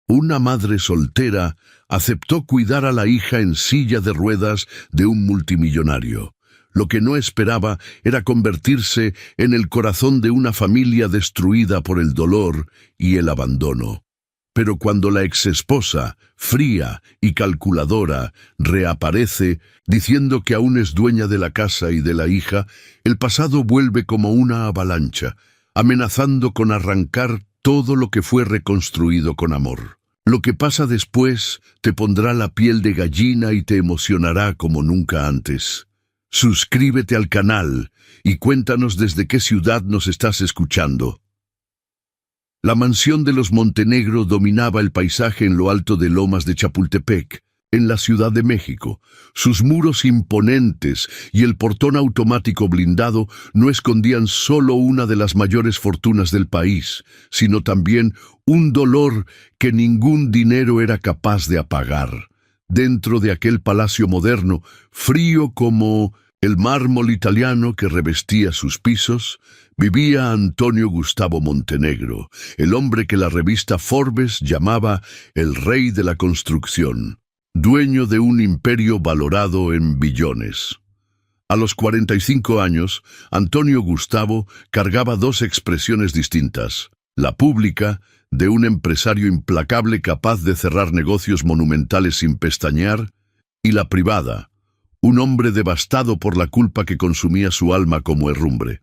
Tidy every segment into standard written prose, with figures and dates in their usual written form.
Una madre soltera aceptó cuidar a la hija en silla de ruedas de un multimillonario. Lo que no esperaba era convertirse en el corazón de una familia destruida por el dolor y el abandono. Pero cuando la exesposa, fría y calculadora, reaparece, diciendo que aún es dueña de la casa y de la hija, el pasado vuelve como una avalancha, amenazando con arrancar todo lo que fue reconstruido con amor. Lo que pasa después te pondrá la piel de gallina y te emocionará como nunca antes. Suscríbete al canal y cuéntanos desde qué ciudad nos estás escuchando. La mansión de los Montenegro dominaba el paisaje en lo alto de Lomas de Chapultepec, en la Ciudad de México. Sus muros imponentes y el portón automático blindado no escondían solo una de las mayores fortunas del país, sino también un dolor que ningún dinero era capaz de apagar. Dentro de aquel palacio moderno, frío como el mármol italiano que revestía sus pisos, vivía Antonio Gustavo Montenegro, el hombre que la revista Forbes llamaba el rey de la construcción, dueño de un imperio valorado en billones. A los 45 años, Antonio Gustavo cargaba dos expresiones distintas: la pública, de un empresario implacable capaz de cerrar negocios monumentales sin pestañear, y la privada, un hombre devastado por la culpa que consumía su alma como herrumbre.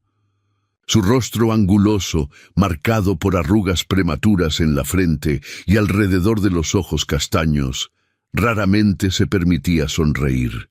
Su rostro anguloso, marcado por arrugas prematuras en la frente y alrededor de los ojos castaños, raramente se permitía sonreír.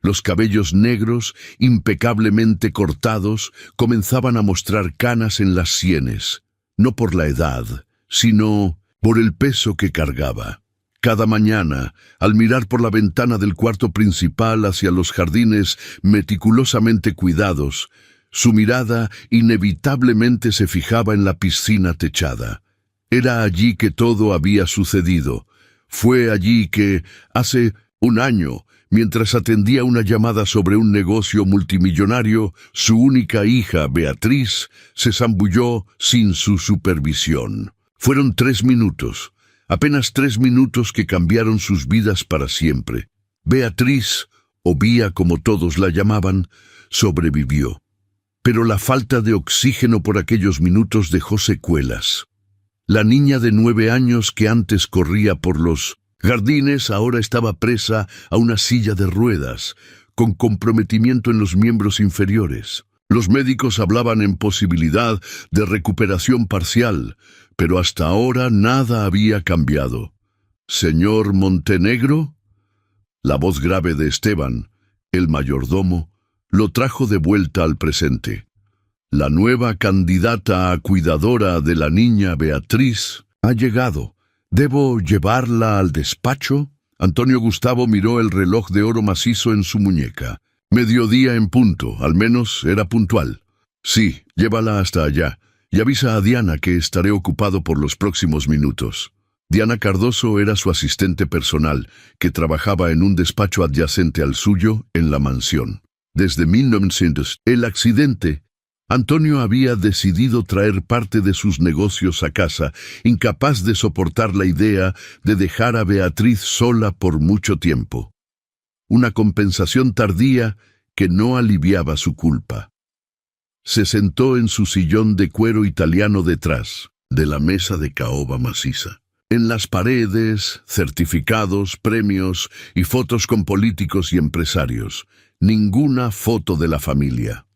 Los cabellos negros, impecablemente cortados, comenzaban a mostrar canas en las sienes, no por la edad, sino por el peso que cargaba. Cada mañana, al mirar por la ventana del cuarto principal hacia los jardines meticulosamente cuidados, su mirada inevitablemente se fijaba en la piscina techada. Era allí que todo había sucedido. Fue allí que, hace un año, mientras atendía una llamada sobre un negocio multimillonario, su única hija, Beatriz, se zambulló sin su supervisión. Fueron 3 minutos, apenas 3 minutos que cambiaron sus vidas para siempre. Beatriz, o Bía como todos la llamaban, sobrevivió. Pero la falta de oxígeno por aquellos minutos dejó secuelas. La niña de 9 años que antes corría por los jardines ahora estaba presa a una silla de ruedas, con comprometimiento en los miembros inferiores. Los médicos hablaban en posibilidad de recuperación parcial, pero hasta ahora nada había cambiado. «¿Señor Montenegro?» La voz grave de Esteban, el mayordomo, lo trajo de vuelta al presente. «La nueva candidata a cuidadora de la niña Beatriz ha llegado. ¿Debo llevarla al despacho?» Antonio Gustavo miró el reloj de oro macizo en su muñeca. «Mediodía en punto, al menos era puntual». «Sí, llévala hasta allá, y avisa a Diana que estaré ocupado por los próximos minutos». Diana Cardoso era su asistente personal, que trabajaba en un despacho adyacente al suyo en la mansión. Desde 1900, el accidente, Antonio había decidido traer parte de sus negocios a casa, incapaz de soportar la idea de dejar a Beatriz sola por mucho tiempo. Una compensación tardía que no aliviaba su culpa. Se sentó en su sillón de cuero italiano detrás de la mesa de caoba maciza. En las paredes, certificados, premios y fotos con políticos y empresarios. Ninguna foto de la familia.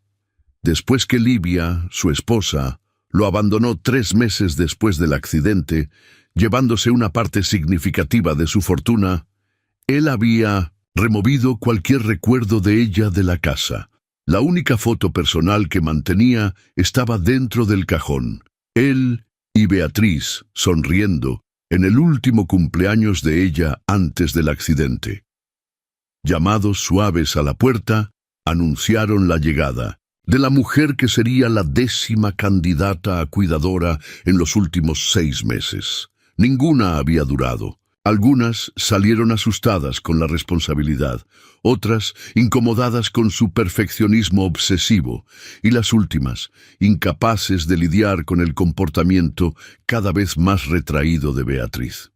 Después que Livia, su esposa, lo abandonó 3 meses después del accidente, llevándose una parte significativa de su fortuna, él había removido cualquier recuerdo de ella de la casa. La única foto personal que mantenía estaba dentro del cajón. Él y Beatriz, sonriendo, en el último cumpleaños de ella antes del accidente. Llamados suaves a la puerta, anunciaron la llegada de la mujer que sería la 10ª candidata a cuidadora en los últimos 6 meses. Ninguna había durado. Algunas salieron asustadas con la responsabilidad, otras incomodadas con su perfeccionismo obsesivo, y las últimas, incapaces de lidiar con el comportamiento cada vez más retraído de Beatriz.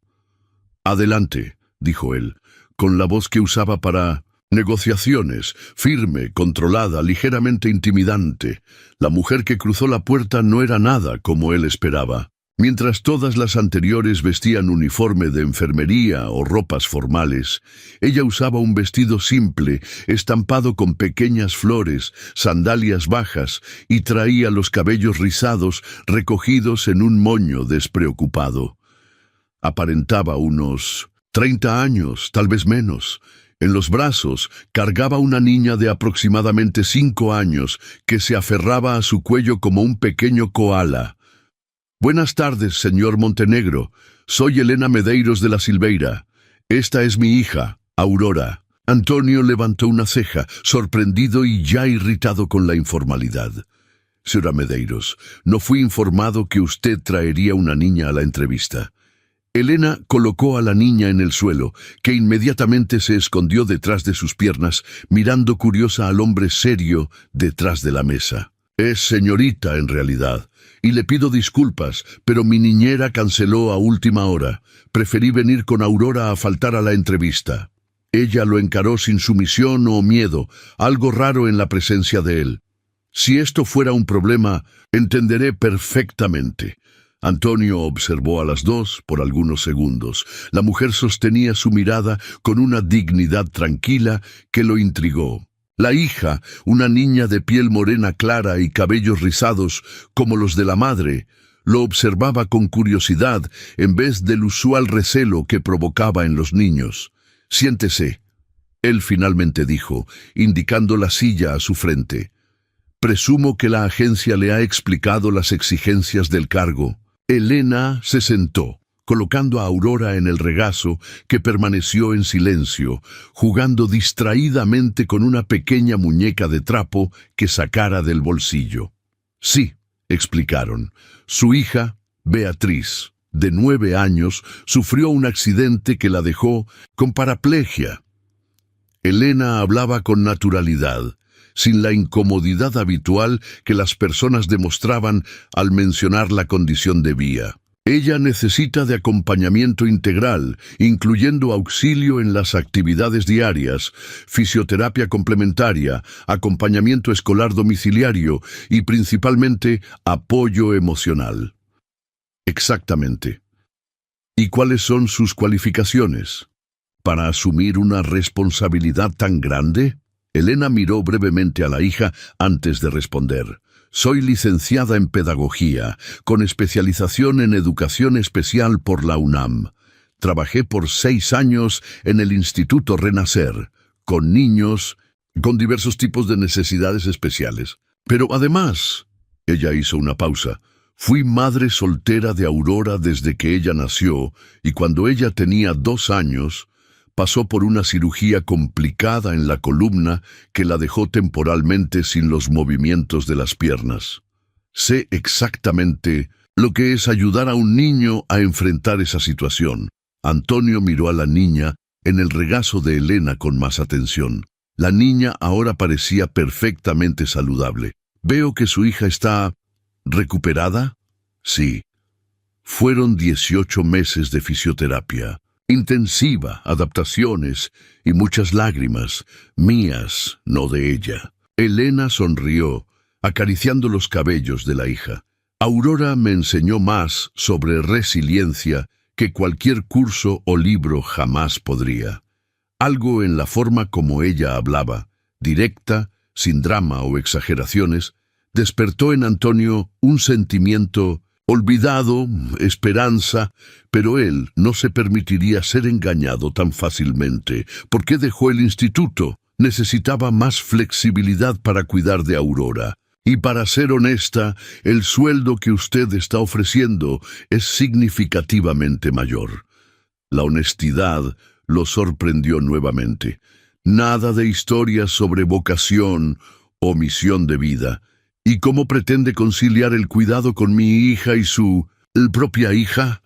Adelante, dijo él, con la voz que usaba para negociaciones, firme, controlada, ligeramente intimidante. La mujer que cruzó la puerta no era nada como él esperaba. Mientras todas las anteriores vestían uniforme de enfermería o ropas formales, ella usaba un vestido simple, estampado con pequeñas flores, sandalias bajas, y traía los cabellos rizados recogidos en un moño despreocupado. Aparentaba unos 30 años, tal vez menos. En los brazos cargaba una niña de aproximadamente 5 años que se aferraba a su cuello como un pequeño koala. «Buenas tardes, señor Montenegro. Soy Elena Medeiros de la Silveira. Esta es mi hija, Aurora». Antonio levantó una ceja, sorprendido y ya irritado con la informalidad. «Señora Medeiros, no fui informado que usted traería una niña a la entrevista». Elena colocó a la niña en el suelo, que inmediatamente se escondió detrás de sus piernas, mirando curiosa al hombre serio detrás de la mesa. «Es señorita, en realidad, y le pido disculpas, pero mi niñera canceló a última hora. Preferí venir con Aurora a faltar a la entrevista». Ella lo encaró sin sumisión o miedo, algo raro en la presencia de él. «Si esto fuera un problema, entenderé perfectamente». Antonio observó a las dos por algunos segundos. La mujer sostenía su mirada con una dignidad tranquila que lo intrigó. La hija, una niña de piel morena clara y cabellos rizados como los de la madre, lo observaba con curiosidad en vez del usual recelo que provocaba en los niños. «Siéntese», él finalmente dijo, indicando la silla a su frente. «Presumo que la agencia le ha explicado las exigencias del cargo». Elena se sentó, colocando a Aurora en el regazo, que permaneció en silencio, jugando distraídamente con una pequeña muñeca de trapo que sacara del bolsillo. «Sí», explicaron, «su hija, Beatriz, de 9 años, sufrió un accidente que la dejó con paraplegia». Elena hablaba con naturalidad, sin la incomodidad habitual que las personas demostraban al mencionar la condición de Bea. «Ella necesita de acompañamiento integral, incluyendo auxilio en las actividades diarias, fisioterapia complementaria, acompañamiento escolar domiciliario y principalmente apoyo emocional». «Exactamente. ¿Y cuáles son sus cualificaciones para asumir una responsabilidad tan grande?». Elena miró brevemente a la hija antes de responder. «Soy licenciada en Pedagogía, con especialización en Educación Especial por la UNAM. Trabajé por 6 años en el Instituto Renacer, con niños con diversos tipos de necesidades especiales. Pero además», ella hizo una pausa, «fui madre soltera de Aurora desde que ella nació, y cuando ella tenía 2 años, pasó por una cirugía complicada en la columna que la dejó temporalmente sin los movimientos de las piernas. Sé exactamente lo que es ayudar a un niño a enfrentar esa situación». Antonio miró a la niña en el regazo de Elena con más atención. La niña ahora parecía perfectamente saludable. «Veo que su hija está recuperada». «Sí. Fueron 18 meses de fisioterapia. Intensiva, adaptaciones y muchas lágrimas, mías, no de ella». Elena sonrió, acariciando los cabellos de la hija. «Aurora me enseñó más sobre resiliencia que cualquier curso o libro jamás podría». Algo en la forma como ella hablaba, directa, sin drama o exageraciones, despertó en Antonio un sentimiento olvidado, esperanza, pero él no se permitiría ser engañado tan fácilmente. ¿Por qué dejó el instituto? Necesitaba más flexibilidad para cuidar de Aurora. Y para ser honesta, el sueldo que usted está ofreciendo es significativamente mayor. La honestidad lo sorprendió nuevamente. Nada de historias sobre vocación o misión de vida. ¿Y cómo pretende conciliar el cuidado con mi hija y su propia hija?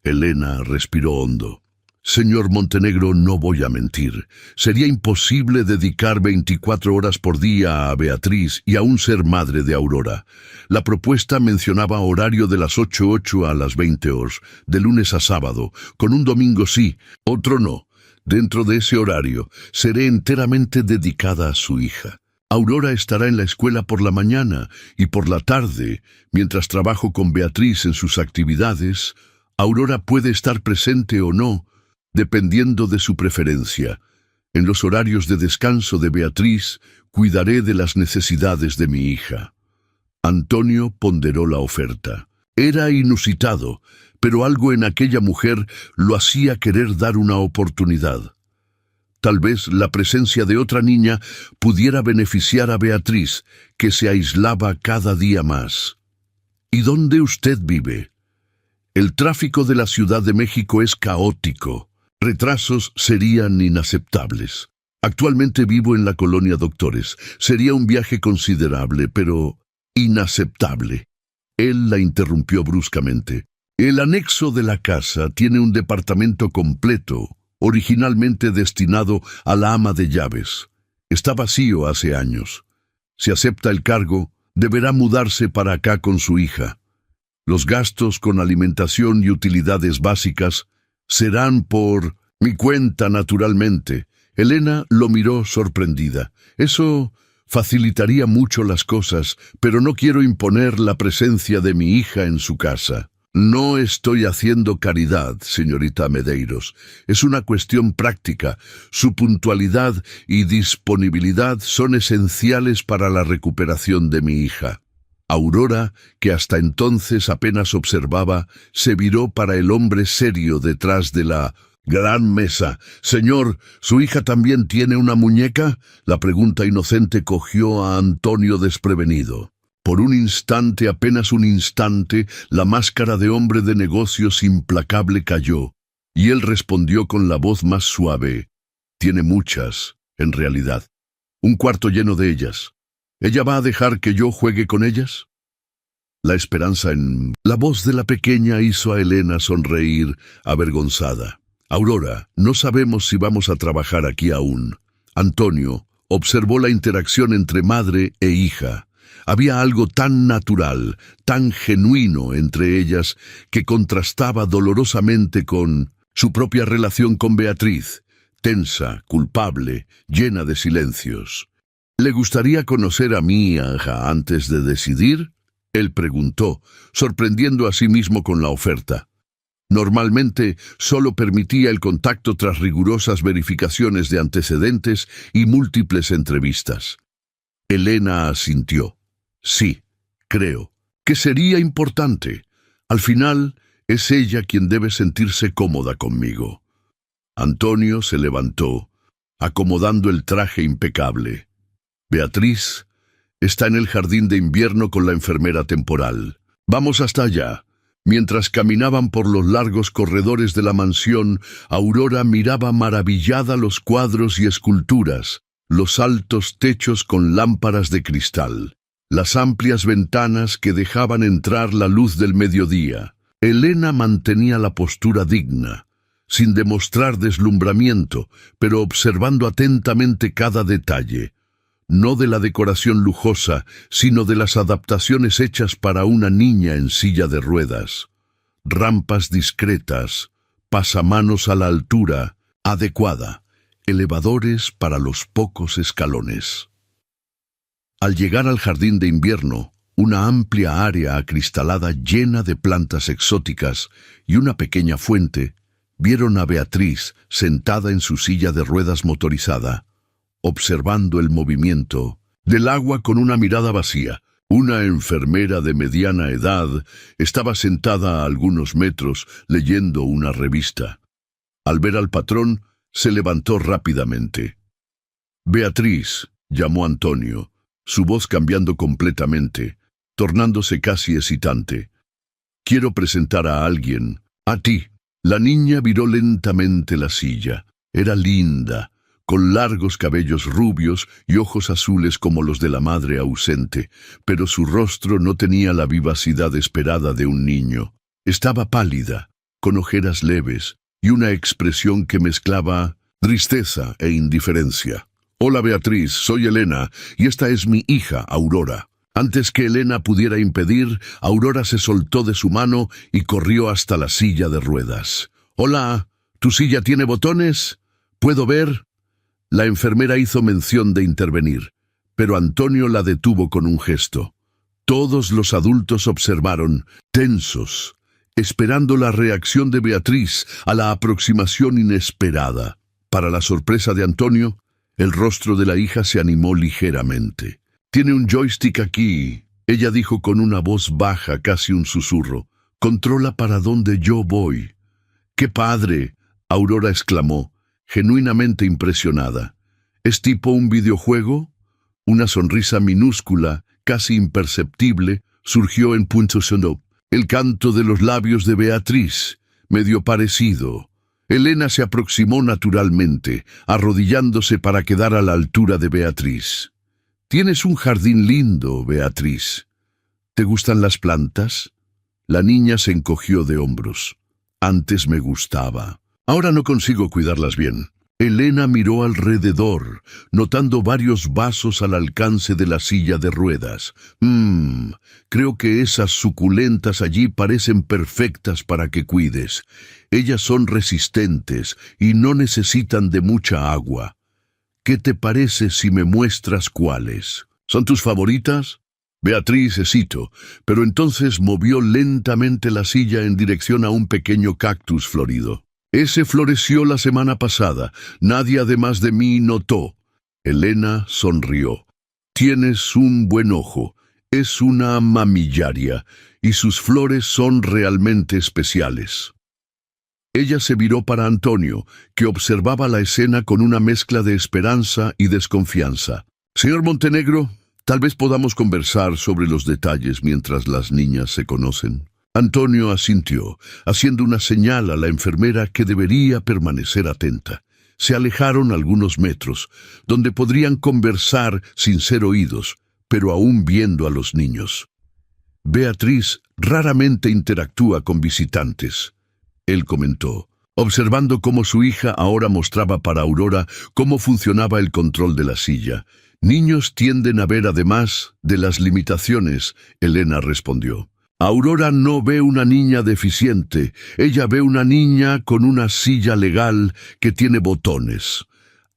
Elena respiró hondo. Señor Montenegro, no voy a mentir. Sería imposible dedicar 24 horas por día a Beatriz y aún ser madre de Aurora. La propuesta mencionaba horario de las 8 a las 20 horas, de lunes a sábado, con un domingo sí, otro no. Dentro de ese horario, seré enteramente dedicada a su hija. Aurora estará en la escuela por la mañana y por la tarde, mientras trabajo con Beatriz en sus actividades. Aurora puede estar presente o no, dependiendo de su preferencia. En los horarios de descanso de Beatriz, cuidaré de las necesidades de mi hija. Antonio ponderó la oferta. Era inusitado, pero algo en aquella mujer lo hacía querer dar una oportunidad. Tal vez la presencia de otra niña pudiera beneficiar a Beatriz, que se aislaba cada día más. ¿Y dónde usted vive? El tráfico de la Ciudad de México es caótico. Retrasos serían inaceptables. Actualmente vivo en la colonia Doctores. Sería un viaje considerable, pero inaceptable. Él la interrumpió bruscamente. El anexo de la casa tiene un departamento completo, originalmente destinado a la ama de llaves. Está vacío hace años. Si acepta el cargo, deberá mudarse para acá con su hija. Los gastos con alimentación y utilidades básicas serán por mi cuenta, naturalmente. Elena lo miró sorprendida. Eso facilitaría mucho las cosas, pero no quiero imponer la presencia de mi hija en su casa. No estoy haciendo caridad, señorita Medeiros. Es una cuestión práctica. Su puntualidad y disponibilidad son esenciales para la recuperación de mi hija. Aurora, que hasta entonces apenas observaba, se viró para el hombre serio detrás de la gran mesa. «Señor, ¿su hija también tiene una muñeca?» La pregunta inocente cogió a Antonio desprevenido. Por un instante, apenas un instante, la máscara de hombre de negocios implacable cayó, y él respondió con la voz más suave. «Tiene muchas, en realidad. Un cuarto lleno de ellas. ¿Ella va a dejar que yo juegue con ellas?» La esperanza en la voz de la pequeña hizo a Elena sonreír, avergonzada. «Aurora, no sabemos si vamos a trabajar aquí aún». Antonio observó la interacción entre madre e hija. Había algo tan natural, tan genuino entre ellas, que contrastaba dolorosamente con su propia relación con Beatriz, tensa, culpable, llena de silencios. «¿Le gustaría conocer a mi hija antes de decidir?», él preguntó, sorprendiendo a sí mismo con la oferta. Normalmente solo permitía el contacto tras rigurosas verificaciones de antecedentes y múltiples entrevistas. Elena asintió. «Sí, creo que sería importante. Al final, es ella quien debe sentirse cómoda conmigo». Antonio se levantó, acomodando el traje impecable. «Beatriz está en el jardín de invierno con la enfermera temporal. Vamos hasta allá». Mientras caminaban por los largos corredores de la mansión, Aurora miraba maravillada los cuadros y esculturas, los altos techos con lámparas de cristal, las amplias ventanas que dejaban entrar la luz del mediodía. Elena mantenía la postura digna, sin demostrar deslumbramiento, pero observando atentamente cada detalle. No de la decoración lujosa, sino de las adaptaciones hechas para una niña en silla de ruedas. Rampas discretas, pasamanos a la altura adecuada, elevadores para los pocos escalones. Al llegar al jardín de invierno, una amplia área acristalada llena de plantas exóticas y una pequeña fuente, vieron a Beatriz sentada en su silla de ruedas motorizada, observando el movimiento del agua con una mirada vacía. Una enfermera de mediana edad estaba sentada a algunos metros leyendo una revista. Al ver al patrón, se levantó rápidamente. «Beatriz», llamó Antonio, su voz cambiando completamente, tornándose casi excitante. «Quiero presentar a alguien, a ti». La niña viró lentamente la silla. Era linda, con largos cabellos rubios y ojos azules como los de la madre ausente, pero su rostro no tenía la vivacidad esperada de un niño. Estaba pálida, con ojeras leves, y una expresión que mezclaba tristeza e indiferencia. «Hola, Beatriz, soy Elena, y esta es mi hija, Aurora». Antes que Elena pudiera impedir, Aurora se soltó de su mano y corrió hasta la silla de ruedas. «Hola, ¿tu silla tiene botones? ¿Puedo ver?» La enfermera hizo mención de intervenir, pero Antonio la detuvo con un gesto. Todos los adultos observaron, tensos, esperando la reacción de Beatriz a la aproximación inesperada. Para la sorpresa de Antonio, el rostro de la hija se animó ligeramente. «Tiene un joystick aquí», ella dijo con una voz baja, casi un susurro. «Controla para dónde yo voy». «¡Qué padre!», Aurora exclamó, genuinamente impresionada. «¿Es tipo un videojuego?» Una sonrisa minúscula, casi imperceptible, surgió en punto sonoro. El canto de los labios de Beatriz, medio parecido. Elena se aproximó naturalmente, arrodillándose para quedar a la altura de Beatriz. «Tienes un jardín lindo, Beatriz. ¿Te gustan las plantas?» La niña se encogió de hombros. «Antes me gustaba. Ahora no consigo cuidarlas bien». Elena miró alrededor, notando varios vasos al alcance de la silla de ruedas. Creo que esas suculentas allí parecen perfectas para que cuides. Ellas son resistentes y no necesitan de mucha agua. ¿Qué te parece si me muestras cuáles? ¿Son tus favoritas?» Beatriz hesitó, pero entonces movió lentamente la silla en dirección a un pequeño cactus florido. «Ese floreció la semana pasada. Nadie además de mí notó». Elena sonrió. «Tienes un buen ojo. Es una mamillaria, y sus flores son realmente especiales». Ella se viró para Antonio, que observaba la escena con una mezcla de esperanza y desconfianza. «Señor Montenegro, tal vez podamos conversar sobre los detalles mientras las niñas se conocen». Antonio asintió, haciendo una señal a la enfermera que debería permanecer atenta. Se alejaron algunos metros, donde podrían conversar sin ser oídos, pero aún viendo a los niños. «Beatriz raramente interactúa con visitantes», él comentó, observando cómo su hija ahora mostraba para Aurora cómo funcionaba el control de la silla. «Niños tienden a ver además de las limitaciones», Elena respondió. «Aurora no ve una niña deficiente, ella ve una niña con una silla legal que tiene botones».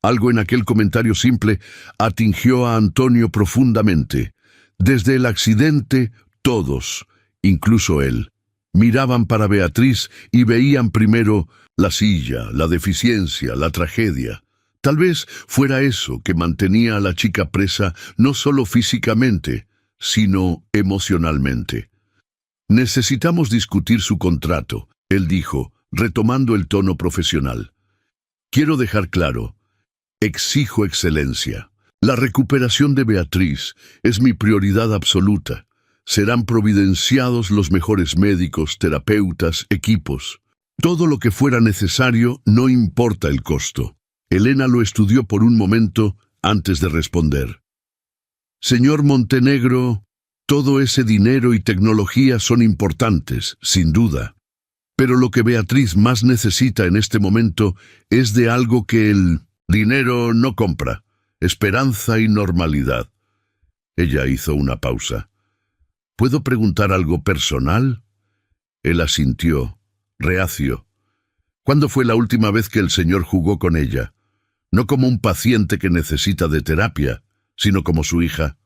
Algo en aquel comentario simple atingió a Antonio profundamente. Desde el accidente, todos, incluso él, miraban para Beatriz y veían primero la silla, la deficiencia, la tragedia. Tal vez fuera eso que mantenía a la chica presa no solo físicamente, sino emocionalmente. «Necesitamos discutir su contrato», él dijo, retomando el tono profesional. «Quiero dejar claro, exijo excelencia. La recuperación de Beatriz es mi prioridad absoluta. Serán providenciados los mejores médicos, terapeutas, equipos. Todo lo que fuera necesario, no importa el costo». Elena lo estudió por un momento antes de responder. «Señor Montenegro, todo ese dinero y tecnología son importantes, sin duda. Pero lo que Beatriz más necesita en este momento es de algo que el dinero no compra: esperanza y normalidad». Ella hizo una pausa. «¿Puedo preguntar algo personal?» Él asintió, reacio. «¿Cuándo fue la última vez que el señor jugó con ella? No como un paciente que necesita de terapia, sino como su hija».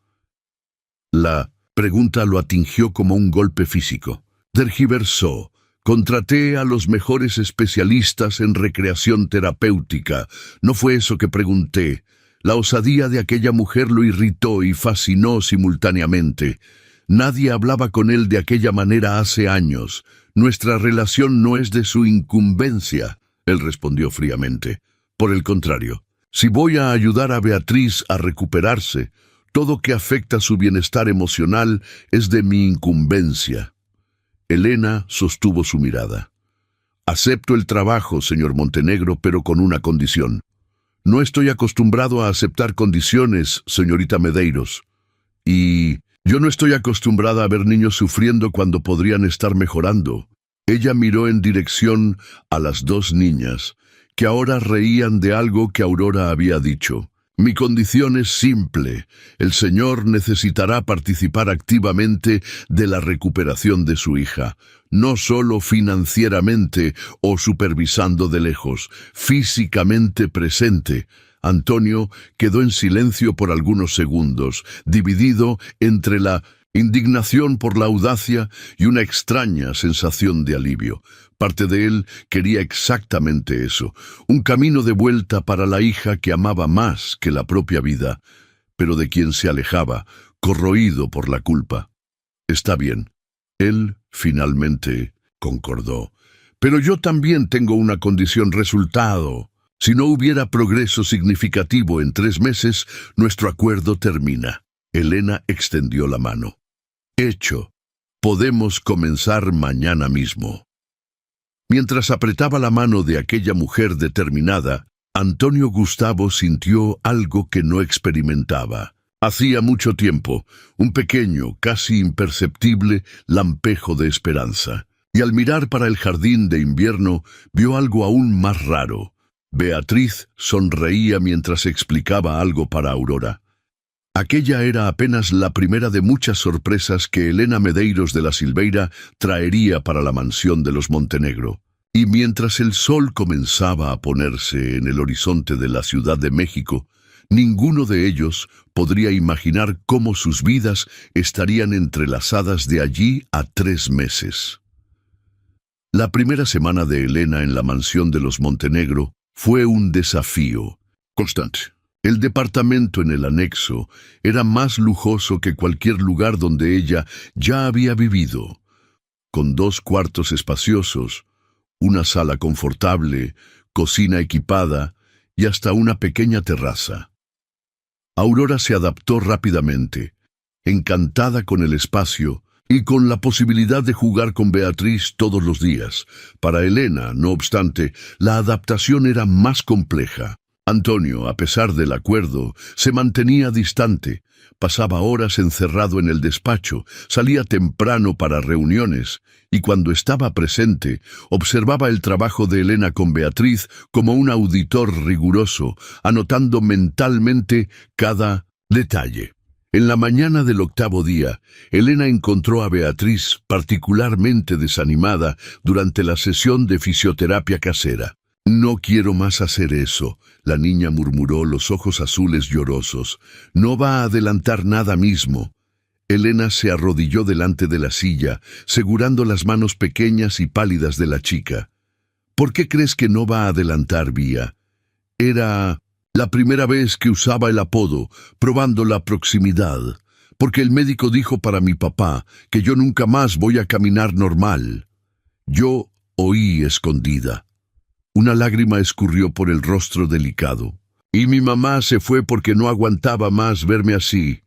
La pregunta lo atingió como un golpe físico. Tergiversó. «Contraté a los mejores especialistas en recreación terapéutica. No fue eso que pregunté». La osadía de aquella mujer lo irritó y fascinó simultáneamente. Nadie hablaba con él de aquella manera hace años. «Nuestra relación no es de su incumbencia», él respondió fríamente. «Por el contrario, si voy a ayudar a Beatriz a recuperarse, todo que afecta su bienestar emocional es de mi incumbencia». Elena sostuvo su mirada. «Acepto el trabajo, señor Montenegro, pero con una condición». «No estoy acostumbrado a aceptar condiciones, señorita Medeiros. Y yo no estoy acostumbrada a ver niños sufriendo cuando podrían estar mejorando». Ella miró en dirección a las dos niñas, que ahora reían de algo que Aurora había dicho. Mi condición es simple. El Señor necesitará participar activamente de la recuperación de su hija, no solo financieramente o supervisando de lejos, físicamente presente. Antonio quedó en silencio por algunos segundos, dividido entre la indignación por la audacia y una extraña sensación de alivio. Parte de él quería exactamente eso, un camino de vuelta para la hija que amaba más que la propia vida, pero de quien se alejaba, corroído por la culpa. Está bien. Él finalmente concordó. Pero yo también tengo una condición resultado. Si no hubiera progreso significativo en 3 meses, nuestro acuerdo termina. Elena extendió la mano. Hecho. Podemos comenzar mañana mismo. Mientras apretaba la mano de aquella mujer determinada, Antonio Gustavo sintió algo que no experimentaba. Hacía mucho tiempo, un pequeño, casi imperceptible lampejo de esperanza. Y al mirar para el jardín de invierno, vio algo aún más raro. Beatriz sonreía mientras explicaba algo para Aurora. Aquella era apenas la primera de muchas sorpresas que Elena Medeiros de la Silveira traería para la mansión de los Montenegro. Y mientras el sol comenzaba a ponerse en el horizonte de la Ciudad de México, ninguno de ellos podría imaginar cómo sus vidas estarían entrelazadas de allí a 3 meses. La primera semana de Elena en la mansión de los Montenegro fue un desafío constante. El departamento en el anexo era más lujoso que cualquier lugar donde ella ya había vivido, con 2 cuartos espaciosos, una sala confortable, cocina equipada y hasta una pequeña terraza. Aurora se adaptó rápidamente, encantada con el espacio y con la posibilidad de jugar con Beatriz todos los días. Para Elena, no obstante, la adaptación era más compleja. Antonio, a pesar del acuerdo, se mantenía distante. Pasaba horas encerrado en el despacho, salía temprano para reuniones, y cuando estaba presente, observaba el trabajo de Elena con Beatriz como un auditor riguroso, anotando mentalmente cada detalle. En la mañana del 8º día, Elena encontró a Beatriz particularmente desanimada durante la sesión de fisioterapia casera. «No quiero más hacer eso», la niña murmuró, los ojos azules llorosos. «No va a adelantar nada mismo». Elena se arrodilló delante de la silla, segurando las manos pequeñas y pálidas de la chica. «¿Por qué crees que no va a adelantar, Vía?» Era la primera vez que usaba el apodo, probando la proximidad, porque el médico dijo para mi papá que yo nunca más voy a caminar normal. Yo oí escondida. Una lágrima escurrió por el rostro delicado. Y mi mamá se fue porque no aguantaba más verme así.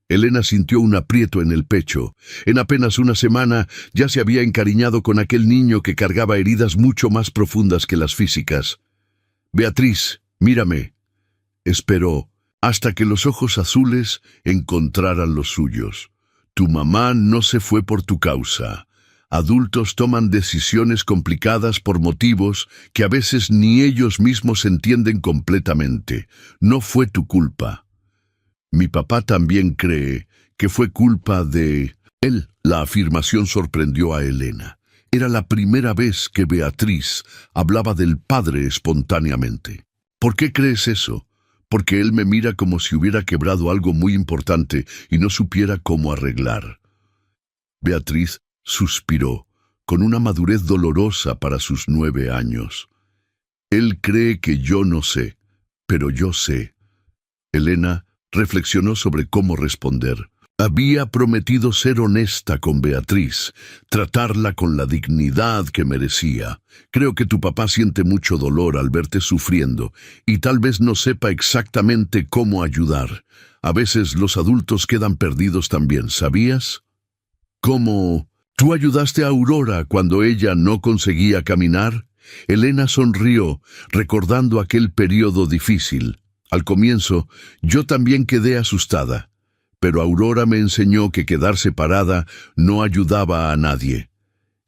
Elena sintió un aprieto en el pecho. En apenas una semana ya se había encariñado con aquel niño que cargaba heridas mucho más profundas que las físicas. «Beatriz, mírame», esperó, hasta que los ojos azules encontraran los suyos. «Tu mamá no se fue por tu causa. Adultos toman decisiones complicadas por motivos que a veces ni ellos mismos entienden completamente. No fue tu culpa. Mi papá también cree que fue culpa de él». La afirmación sorprendió a Elena. Era la primera vez que Beatriz hablaba del padre espontáneamente. «¿Por qué crees eso?» «Porque él me mira como si hubiera quebrado algo muy importante y no supiera cómo arreglar». Beatriz suspiró, con una madurez dolorosa para sus 9 años. «Él cree que yo no sé, pero yo sé». Elena reflexionó sobre cómo responder. Había prometido ser honesta con Beatriz, tratarla con la dignidad que merecía. «Creo que tu papá siente mucho dolor al verte sufriendo y tal vez no sepa exactamente cómo ayudar. A veces los adultos quedan perdidos también, ¿sabías? ¿Cómo tú ayudaste a Aurora cuando ella no conseguía caminar?» Elena sonrió, recordando aquel periodo difícil. «Al comienzo, yo también quedé asustada. Pero Aurora me enseñó que quedar separada no ayudaba a nadie.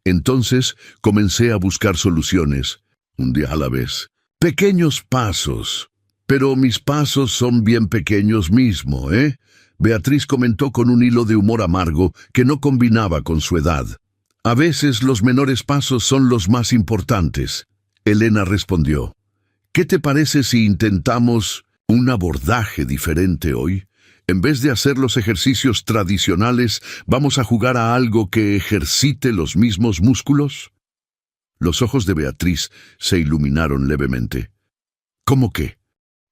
Entonces comencé a buscar soluciones, un día a la vez. Pequeños pasos. Pero mis pasos son bien pequeños mismo, ¿eh? Beatriz comentó con un hilo de humor amargo que no combinaba con su edad. A veces los menores pasos son los más importantes. Elena respondió. ¿Qué te parece si intentamos un abordaje diferente hoy? En vez de hacer los ejercicios tradicionales, ¿vamos a jugar a algo que ejercite los mismos músculos? Los ojos de Beatriz se iluminaron levemente. ¿Cómo qué?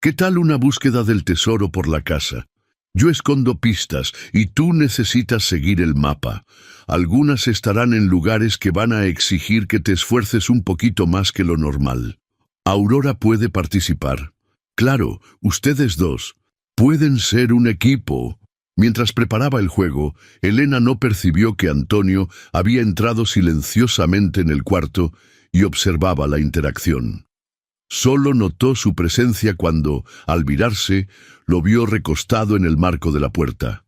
¿Qué tal una búsqueda del tesoro por la casa? Yo escondo pistas y tú necesitas seguir el mapa. Algunas estarán en lugares que van a exigir que te esfuerces un poquito más que lo normal. Aurora puede participar. Claro, ustedes dos pueden ser un equipo. Mientras preparaba el juego, Elena no percibió que Antonio había entrado silenciosamente en el cuarto y observaba la interacción. Solo notó su presencia cuando, al virarse, lo vio recostado en el marco de la puerta.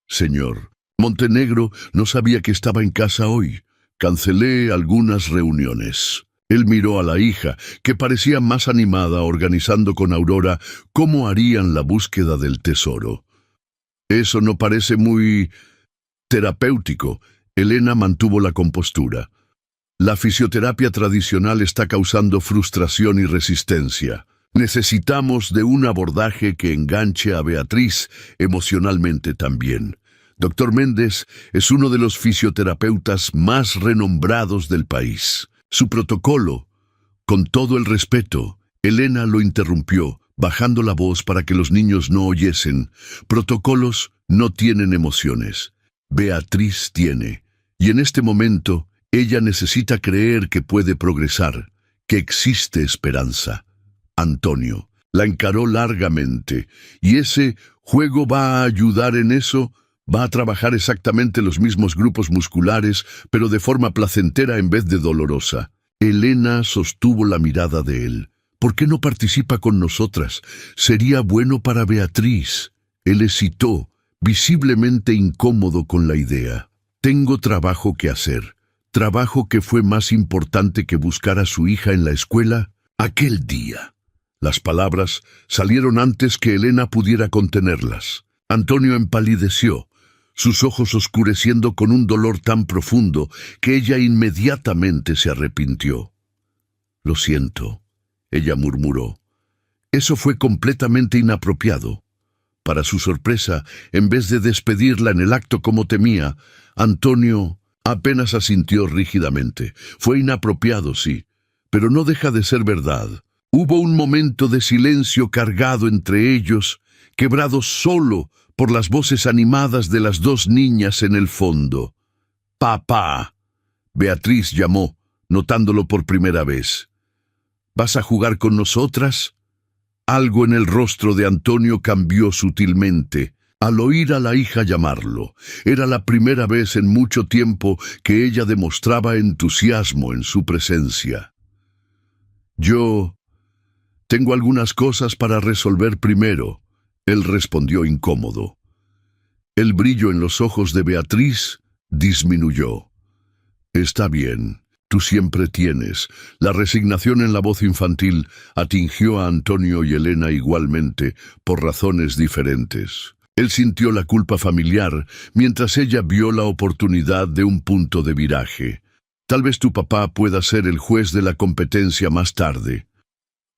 Señor, Montenegro no sabía que estaba en casa hoy. Cancelé algunas reuniones. Él miró a la hija, que parecía más animada organizando con Aurora cómo harían la búsqueda del tesoro. Eso no parece muy terapéutico. Elena mantuvo la compostura. La fisioterapia tradicional está causando frustración y resistencia. Necesitamos de un abordaje que enganche a Beatriz emocionalmente también. Dr. Méndez es uno de los fisioterapeutas más renombrados del país. Su protocolo, con todo el respeto, Elena lo interrumpió, bajando la voz para que los niños no oyesen. Protocolos no tienen emociones. Beatriz tiene. Y en este momento, ella necesita creer que puede progresar, que existe esperanza. Antonio la encaró largamente. ¿Y ese juego va a ayudar en eso? Va a trabajar exactamente los mismos grupos musculares, pero de forma placentera en vez de dolorosa. Elena sostuvo la mirada de él. ¿Por qué no participa con nosotras? Sería bueno para Beatriz. Él hesitó, visiblemente incómodo con la idea. Tengo trabajo que hacer. Trabajo que fue más importante que buscar a su hija en la escuela aquel día. Las palabras salieron antes que Elena pudiera contenerlas. Antonio empalideció, sus ojos oscureciendo con un dolor tan profundo que ella inmediatamente se arrepintió. Lo siento, ella murmuró. Eso fue completamente inapropiado. Para su sorpresa, en vez de despedirla en el acto como temía, Antonio apenas asintió rígidamente. Fue inapropiado, sí, pero no deja de ser verdad. Hubo un momento de silencio cargado entre ellos, quebrado solo por las voces animadas de las dos niñas en el fondo. «Papá», Beatriz llamó, notándolo por primera vez. «¿Vas a jugar con nosotras?» Algo en el rostro de Antonio cambió sutilmente. Al oír a la hija llamarlo, era la primera vez en mucho tiempo que ella demostraba entusiasmo en su presencia. «Yo tengo algunas cosas para resolver primero», él respondió incómodo. El brillo en los ojos de Beatriz disminuyó. «Está bien, tú siempre tienes». La resignación en la voz infantil atingió a Antonio y Elena igualmente, por razones diferentes. Él sintió la culpa familiar, mientras ella vio la oportunidad de un punto de viraje. «Tal vez tu papá pueda ser el juez de la competencia más tarde»,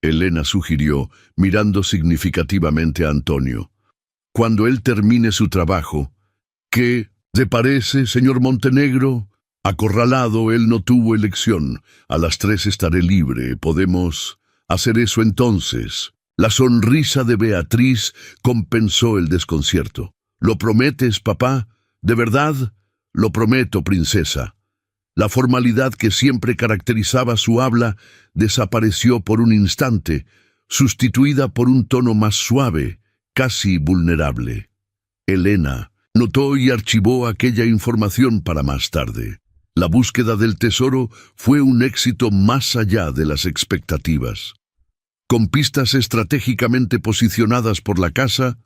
Elena sugirió, mirando significativamente a Antonio. «Cuando él termine su trabajo». «¿Qué te parece, señor Montenegro?» Acorralado, él no tuvo elección. «A las 3 estaré libre. ¿Podemos hacer eso entonces?» La sonrisa de Beatriz compensó el desconcierto. «¿Lo prometes, papá? ¿De verdad?» «Lo prometo, princesa». La formalidad que siempre caracterizaba su habla desapareció por un instante, sustituida por un tono más suave, casi vulnerable. Elena notó y archivó aquella información para más tarde. La búsqueda del tesoro fue un éxito más allá de las expectativas. Con pistas estratégicamente posicionadas por la casa,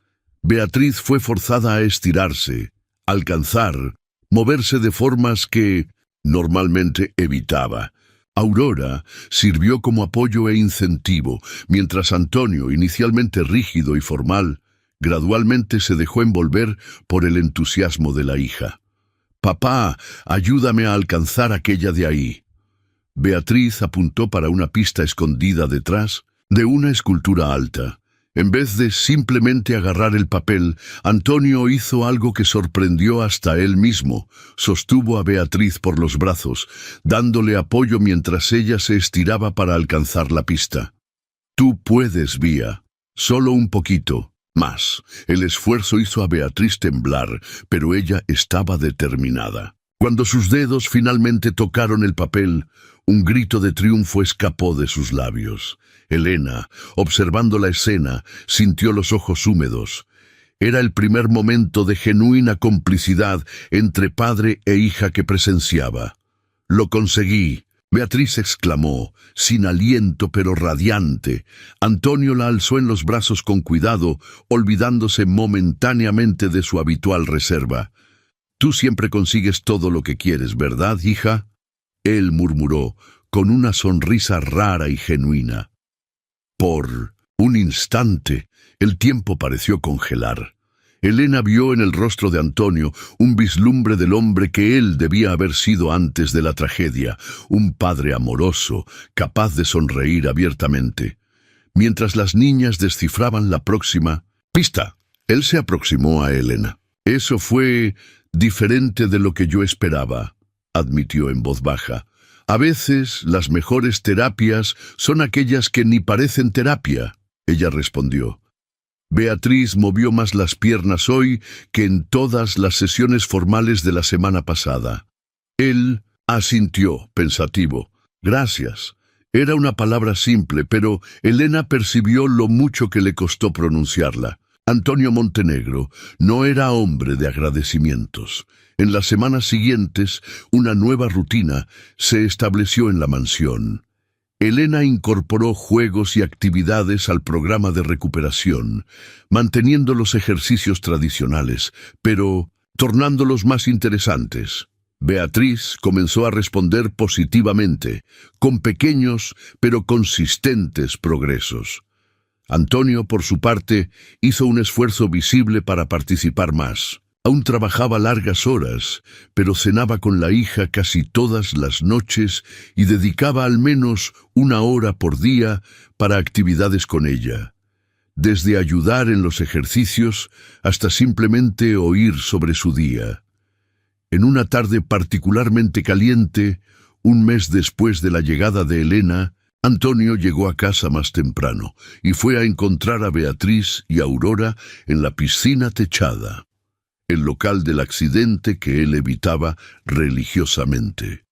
Beatriz fue forzada a estirarse, alcanzar, moverse de formas que Normalmente evitaba. Aurora sirvió como apoyo e incentivo, mientras Antonio, inicialmente rígido y formal, gradualmente se dejó envolver por el entusiasmo de la hija. «Papá, ayúdame a alcanzar aquella de ahí». Beatriz apuntó para una pista escondida detrás de una escultura alta. En vez de simplemente agarrar el papel, Antonio hizo algo que sorprendió hasta él mismo. Sostuvo a Beatriz por los brazos, dándole apoyo mientras ella se estiraba para alcanzar la pista. «Tú puedes, Bea. Solo un poquito más». El esfuerzo hizo a Beatriz temblar, pero ella estaba determinada. Cuando sus dedos finalmente tocaron el papel, un grito de triunfo escapó de sus labios. Elena, observando la escena, sintió los ojos húmedos. Era el primer momento de genuina complicidad entre padre e hija que presenciaba. «Lo conseguí», Beatriz exclamó, sin aliento pero radiante. Antonio la alzó en los brazos con cuidado, olvidándose momentáneamente de su habitual reserva. «Tú siempre consigues todo lo que quieres, ¿verdad, hija?», él murmuró, con una sonrisa rara y genuina. Por un instante, el tiempo pareció congelar. Elena vio en el rostro de Antonio un vislumbre del hombre que él debía haber sido antes de la tragedia, un padre amoroso, capaz de sonreír abiertamente. Mientras las niñas descifraban la próxima pista, él se aproximó a Elena. «Eso fue diferente de lo que yo esperaba», admitió en voz baja. «A veces las mejores terapias son aquellas que ni parecen terapia», ella respondió. Beatriz movió más las piernas hoy que en todas las sesiones formales de la semana pasada. Él asintió, pensativo. «Gracias». Era una palabra simple, pero Elena percibió lo mucho que le costó pronunciarla. Antonio Montenegro no era hombre de agradecimientos. En las semanas siguientes, una nueva rutina se estableció en la mansión. Elena incorporó juegos y actividades al programa de recuperación, manteniendo los ejercicios tradicionales, pero tornándolos más interesantes. Beatriz comenzó a responder positivamente, con pequeños pero consistentes progresos. Antonio, por su parte, hizo un esfuerzo visible para participar más. Aún trabajaba largas horas, pero cenaba con la hija casi todas las noches y dedicaba al menos una hora por día para actividades con ella. Desde ayudar en los ejercicios hasta simplemente oír sobre su día. En una tarde particularmente caliente, un mes después de la llegada de Elena, Antonio llegó a casa más temprano y fue a encontrar a Beatriz y Aurora en la piscina techada, el local del accidente que él evitaba religiosamente.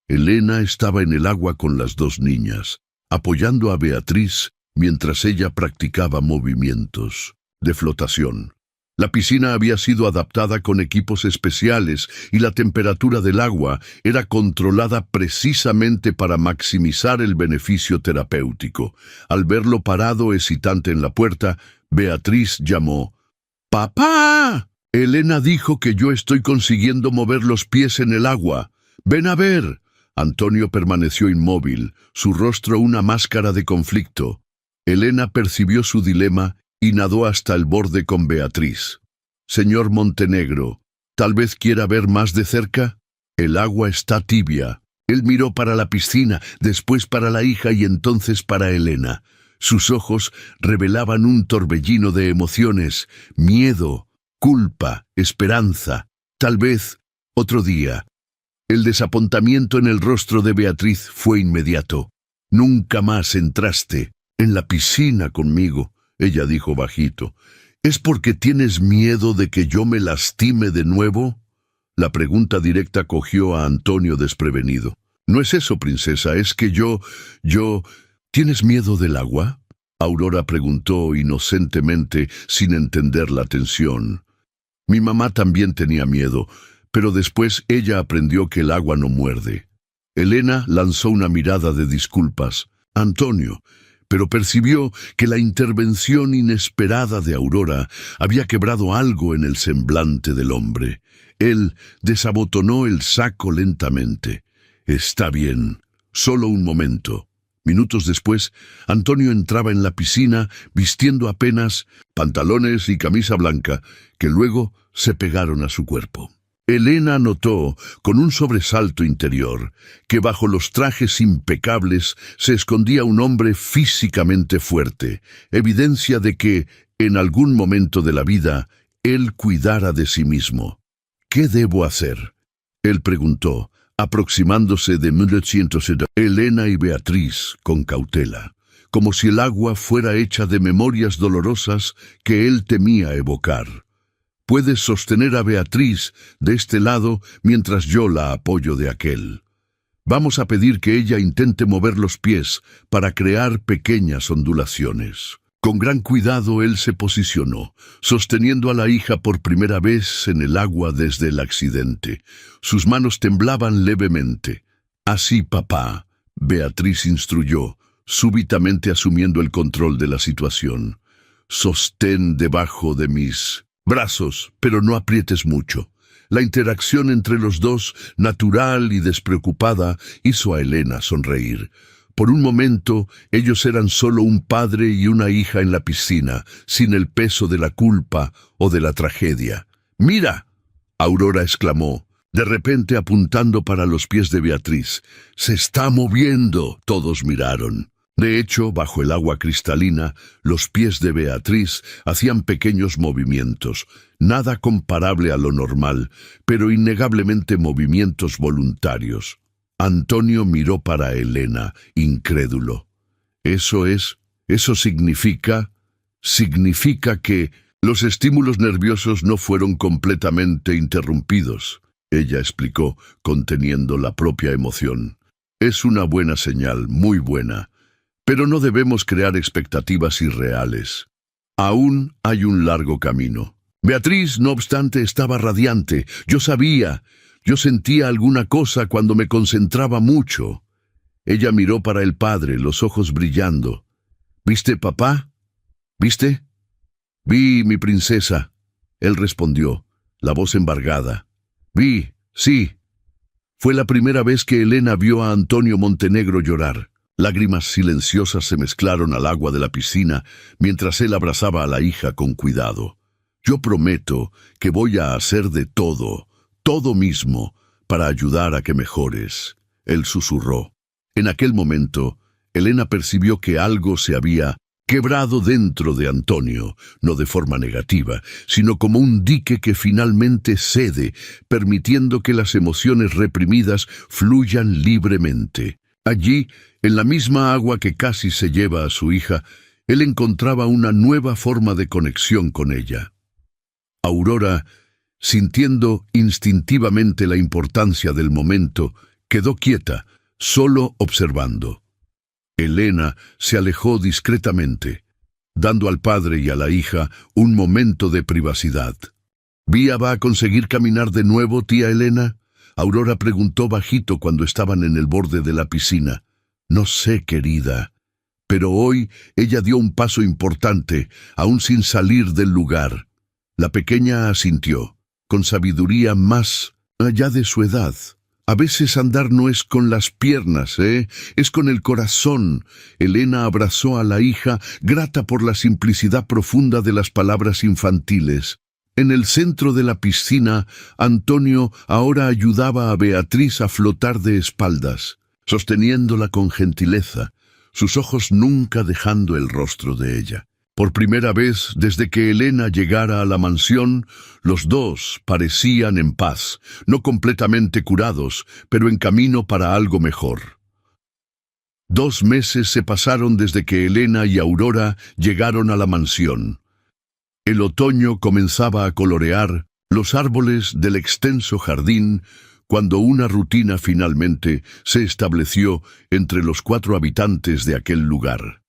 Elena estaba en el agua con las dos niñas, apoyando a Beatriz mientras ella practicaba movimientos de flotación. La piscina había sido adaptada con equipos especiales y la temperatura del agua era controlada precisamente para maximizar el beneficio terapéutico. Al verlo parado hesitante en la puerta, Beatriz llamó: «¡Papá!». Elena dijo que yo estoy consiguiendo mover los pies en el agua. «Ven a ver». Antonio permaneció inmóvil, su rostro una máscara de conflicto. Elena percibió su dilema y nadó hasta el borde con Beatriz. «Señor Montenegro, ¿tal vez quiera ver más de cerca? El agua está tibia». Él miró para la piscina, después para la hija y entonces para Elena. Sus ojos revelaban un torbellino de emociones: miedo, culpa, esperanza. «Tal vez otro día». El desapontamiento en el rostro de Beatriz fue inmediato. «Nunca más entraste en la piscina conmigo», ella dijo bajito. «¿Es porque tienes miedo de que yo me lastime de nuevo?». La pregunta directa cogió a Antonio desprevenido. «No es eso, princesa, es que yo... ¿Tienes miedo del agua?». Aurora preguntó inocentemente, sin entender la tensión. «Mi mamá también tenía miedo, pero después ella aprendió que el agua no muerde». Elena lanzó una mirada de disculpas. «Antonio, pero percibió que la intervención inesperada de Aurora había quebrado algo en el semblante del hombre. Él desabotonó el saco lentamente. «Está bien, solo un momento». Minutos después, Antonio entraba en la piscina vistiendo apenas pantalones y camisa blanca, que luego se pegaron a su cuerpo. Elena notó, con un sobresalto interior, que bajo los trajes impecables se escondía un hombre físicamente fuerte, evidencia de que, en algún momento de la vida, él cuidara de sí mismo. «¿Qué debo hacer?», él preguntó, aproximándose de 1870. Elena y Beatriz, con cautela, como si el agua fuera hecha de memorias dolorosas que él temía evocar. «Puedes sostener a Beatriz de este lado mientras yo la apoyo de aquel. Vamos a pedir que ella intente mover los pies para crear pequeñas ondulaciones». Con gran cuidado él se posicionó, sosteniendo a la hija por primera vez en el agua desde el accidente. Sus manos temblaban levemente. «Así, papá», Beatriz instruyó, súbitamente asumiendo el control de la situación. «Sostén debajo de mis brazos, pero no aprietes mucho». La interacción entre los dos, natural y despreocupada, hizo a Elena sonreír. Por un momento, ellos eran solo un padre y una hija en la piscina, sin el peso de la culpa o de la tragedia. «¡Mira!», Aurora exclamó, de repente apuntando para los pies de Beatriz. «¡Se está moviendo!». Todos miraron. De hecho, bajo el agua cristalina, los pies de Beatriz hacían pequeños movimientos, nada comparable a lo normal, pero innegablemente movimientos voluntarios. Antonio miró para Elena, incrédulo. «Eso significa que los estímulos nerviosos no fueron completamente interrumpidos», ella explicó, conteniendo la propia emoción. «Es una buena señal, muy buena. Pero no debemos crear expectativas irreales. Aún hay un largo camino». Beatriz, no obstante, estaba radiante. Yo sentía alguna cosa cuando me concentraba mucho. Ella miró para el padre, los ojos brillando. «¿Viste, papá? ¿Viste?» «Vi, mi princesa», él respondió, la voz embargada. «Vi, sí». Fue la primera vez que Elena vio a Antonio Montenegro llorar. Lágrimas silenciosas se mezclaron al agua de la piscina mientras él abrazaba a la hija con cuidado. «Yo prometo que voy a hacer de todo mismo, para ayudar a que mejores», él susurró. En aquel momento, Elena percibió que algo se había quebrado dentro de Antonio, no de forma negativa, sino como un dique que finalmente cede, permitiendo que las emociones reprimidas fluyan libremente. Allí, en la misma agua que casi se lleva a su hija, él encontraba una nueva forma de conexión con ella. Aurora, sintiendo instintivamente la importancia del momento, quedó quieta, solo observando. Elena se alejó discretamente, dando al padre y a la hija un momento de privacidad. «¿Vía va a conseguir caminar de nuevo, tía Elena?», Aurora preguntó bajito cuando estaban en el borde de la piscina. «No sé, querida». Pero hoy ella dio un paso importante, aún sin salir del lugar. La pequeña asintió, con sabiduría más allá de su edad. «A veces andar no es con las piernas, es con el corazón». Elena abrazó a la hija, grata por la simplicidad profunda de las palabras infantiles. En el centro de la piscina, Antonio ahora ayudaba a Beatriz a flotar de espaldas, sosteniéndola con gentileza, sus ojos nunca dejando el rostro de ella. Por primera vez desde que Elena llegara a la mansión, los dos parecían en paz, no completamente curados, pero en camino para algo mejor. 2 meses se pasaron desde que Elena y Aurora llegaron a la mansión. El otoño comenzaba a colorear los árboles del extenso jardín cuando una rutina finalmente se estableció entre los 4 habitantes de aquel lugar.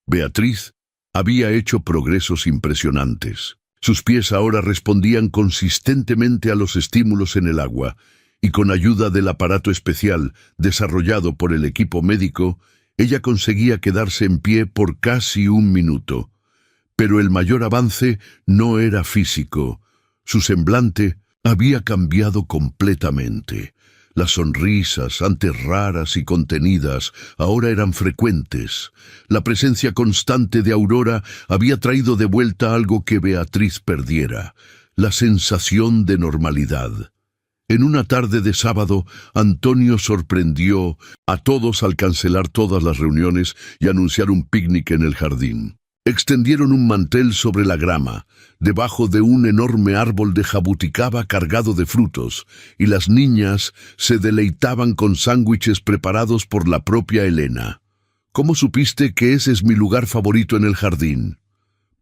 Beatriz había hecho progresos impresionantes. Sus pies ahora respondían consistentemente a los estímulos en el agua, y con ayuda del aparato especial desarrollado por el equipo médico, Ella conseguía quedarse en pie por casi un minuto. Pero el mayor avance no era físico. Su semblante había cambiado completamente. Las sonrisas, antes raras y contenidas, ahora eran frecuentes. La presencia constante de Aurora había traído de vuelta algo que Beatriz perdiera: la sensación de normalidad. En una tarde de sábado, Antonio sorprendió a todos al cancelar todas las reuniones y anunciar un picnic en el jardín. Extendieron un mantel sobre la grama, debajo de un enorme árbol de jabuticaba cargado de frutos, y las niñas se deleitaban con sándwiches preparados por la propia Elena. ¿Cómo supiste que ese es mi lugar favorito en el jardín?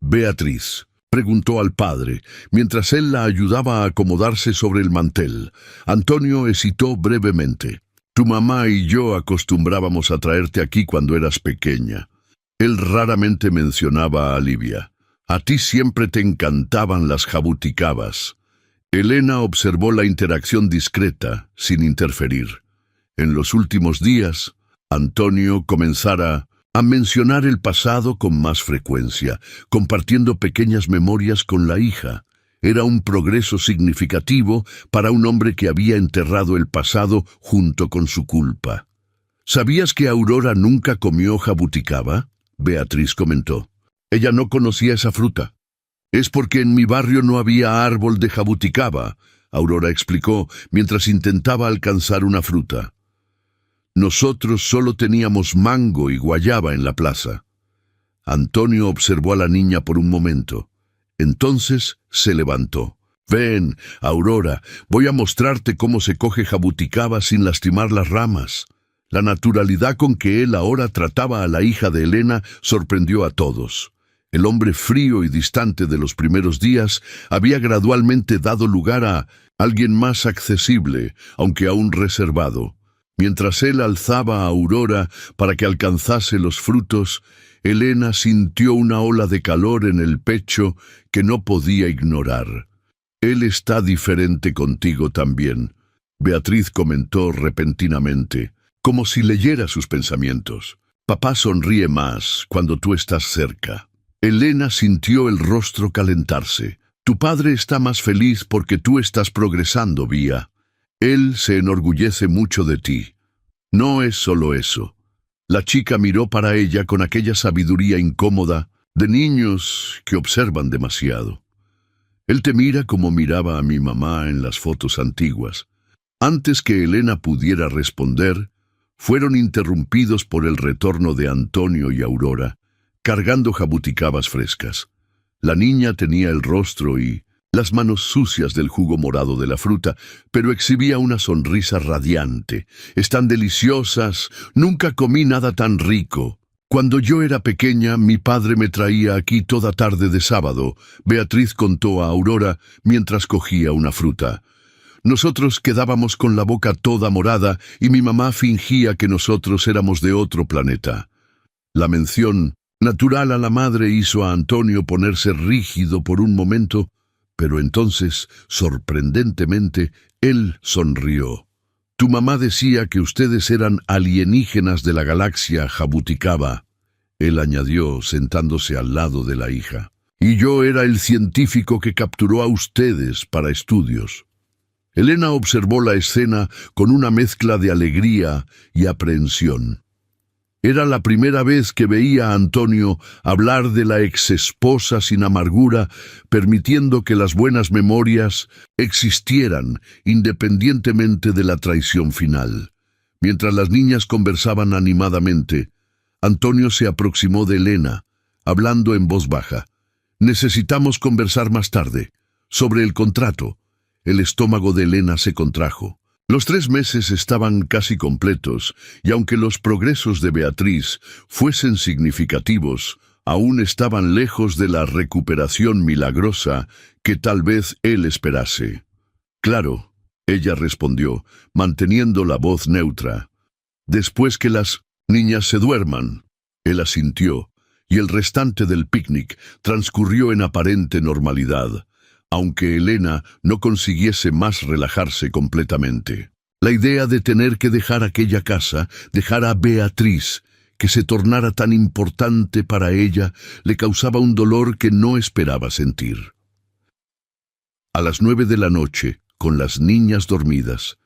Beatriz preguntó al padre, mientras él la ayudaba a acomodarse sobre el mantel. Antonio hesitó brevemente. Tu mamá y yo acostumbrábamos a traerte aquí cuando eras pequeña. Él raramente mencionaba a Livia. A ti siempre te encantaban las jabuticabas. Elena observó la interacción discreta, sin interferir. En los últimos días, Antonio comenzara a mencionar el pasado con más frecuencia, compartiendo pequeñas memorias con la hija. Era un progreso significativo para un hombre que había enterrado el pasado junto con su culpa. ¿Sabías que Aurora nunca comió jabuticaba? Beatriz comentó. Ella no conocía esa fruta. Es porque en mi barrio no había árbol de jabuticaba, Aurora explicó mientras intentaba alcanzar una fruta. Nosotros solo teníamos mango y guayaba en la plaza. Antonio observó a la niña por un momento. Entonces se levantó. Ven, Aurora, voy a mostrarte cómo se coge jabuticaba sin lastimar las ramas. La naturalidad con que él ahora trataba a la hija de Elena sorprendió a todos. El hombre frío y distante de los primeros días había gradualmente dado lugar a alguien más accesible, aunque aún reservado. Mientras él alzaba a Aurora para que alcanzase los frutos, Elena sintió una ola de calor en el pecho que no podía ignorar. Él está diferente contigo también, Beatriz comentó repentinamente, como si leyera sus pensamientos. Papá sonríe más cuando tú estás cerca. Elena sintió el rostro calentarse. Tu padre está más feliz porque tú estás progresando, Vía. Él se enorgullece mucho de ti. No es solo eso. La chica miró para ella con aquella sabiduría incómoda de niños que observan demasiado. Él te mira como miraba a mi mamá en las fotos antiguas. Antes que Elena pudiera responder, fueron interrumpidos por el retorno de Antonio y Aurora, cargando jabuticabas frescas. La niña tenía el rostro y las manos sucias del jugo morado de la fruta, pero exhibía una sonrisa radiante. Están deliciosas, nunca comí nada tan rico. Cuando yo era pequeña, mi padre me traía aquí toda tarde de sábado, Beatriz contó a Aurora mientras cogía una fruta. Nosotros quedábamos con la boca toda morada y mi mamá fingía que nosotros éramos de otro planeta. La mención natural a la madre hizo a Antonio ponerse rígido por un momento, pero entonces, sorprendentemente, él sonrió. Tu mamá decía que ustedes eran alienígenas de la galaxia Jabuticaba, él añadió, sentándose al lado de la hija. Y yo era el científico que capturó a ustedes para estudios. Elena observó la escena con una mezcla de alegría y aprehensión. Era la primera vez que veía a Antonio hablar de la exesposa sin amargura, permitiendo que las buenas memorias existieran independientemente de la traición final. Mientras las niñas conversaban animadamente, Antonio se aproximó de Elena, hablando en voz baja. Necesitamos conversar más tarde, sobre el contrato. El estómago de Elena se contrajo. Los 3 meses estaban casi completos, y aunque los progresos de Beatriz fuesen significativos, aún estaban lejos de la recuperación milagrosa que tal vez él esperase. Claro, ella respondió, manteniendo la voz neutra. Después que las niñas se duerman, él asintió, y el restante del picnic transcurrió en aparente normalidad, aunque Elena no consiguiese más relajarse completamente. La idea de tener que dejar aquella casa, dejar a Beatriz, que se tornara tan importante para ella, le causaba un dolor que no esperaba sentir. A las 9 de la noche, con las niñas dormidas,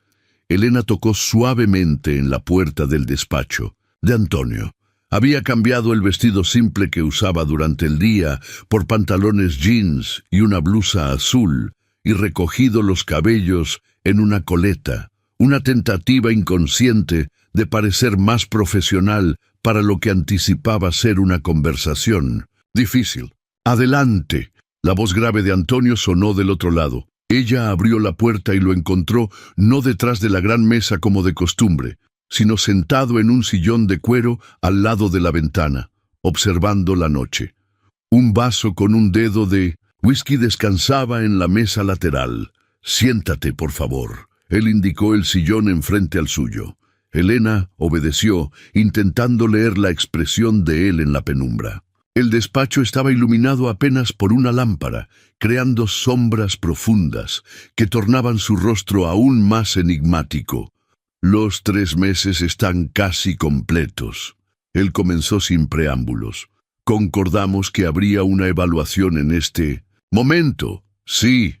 Elena tocó suavemente en la puerta del despacho de Antonio. Había cambiado el vestido simple que usaba durante el día por pantalones jeans y una blusa azul, y recogido los cabellos en una coleta, una tentativa inconsciente de parecer más profesional para lo que anticipaba ser una conversación difícil. «Adelante». La voz grave de Antonio sonó del otro lado. Ella abrió la puerta y lo encontró no detrás de la gran mesa como de costumbre, sino sentado en un sillón de cuero al lado de la ventana, observando la noche. Un vaso con un dedo de whisky descansaba en la mesa lateral. «Siéntate, por favor». Él indicó el sillón enfrente al suyo. Elena obedeció, intentando leer la expresión de él en la penumbra. El despacho estaba iluminado apenas por una lámpara, creando sombras profundas que tornaban su rostro aún más enigmático. «Los 3 meses están casi completos». Él comenzó sin preámbulos. «Concordamos que habría una evaluación en este momento». «Sí».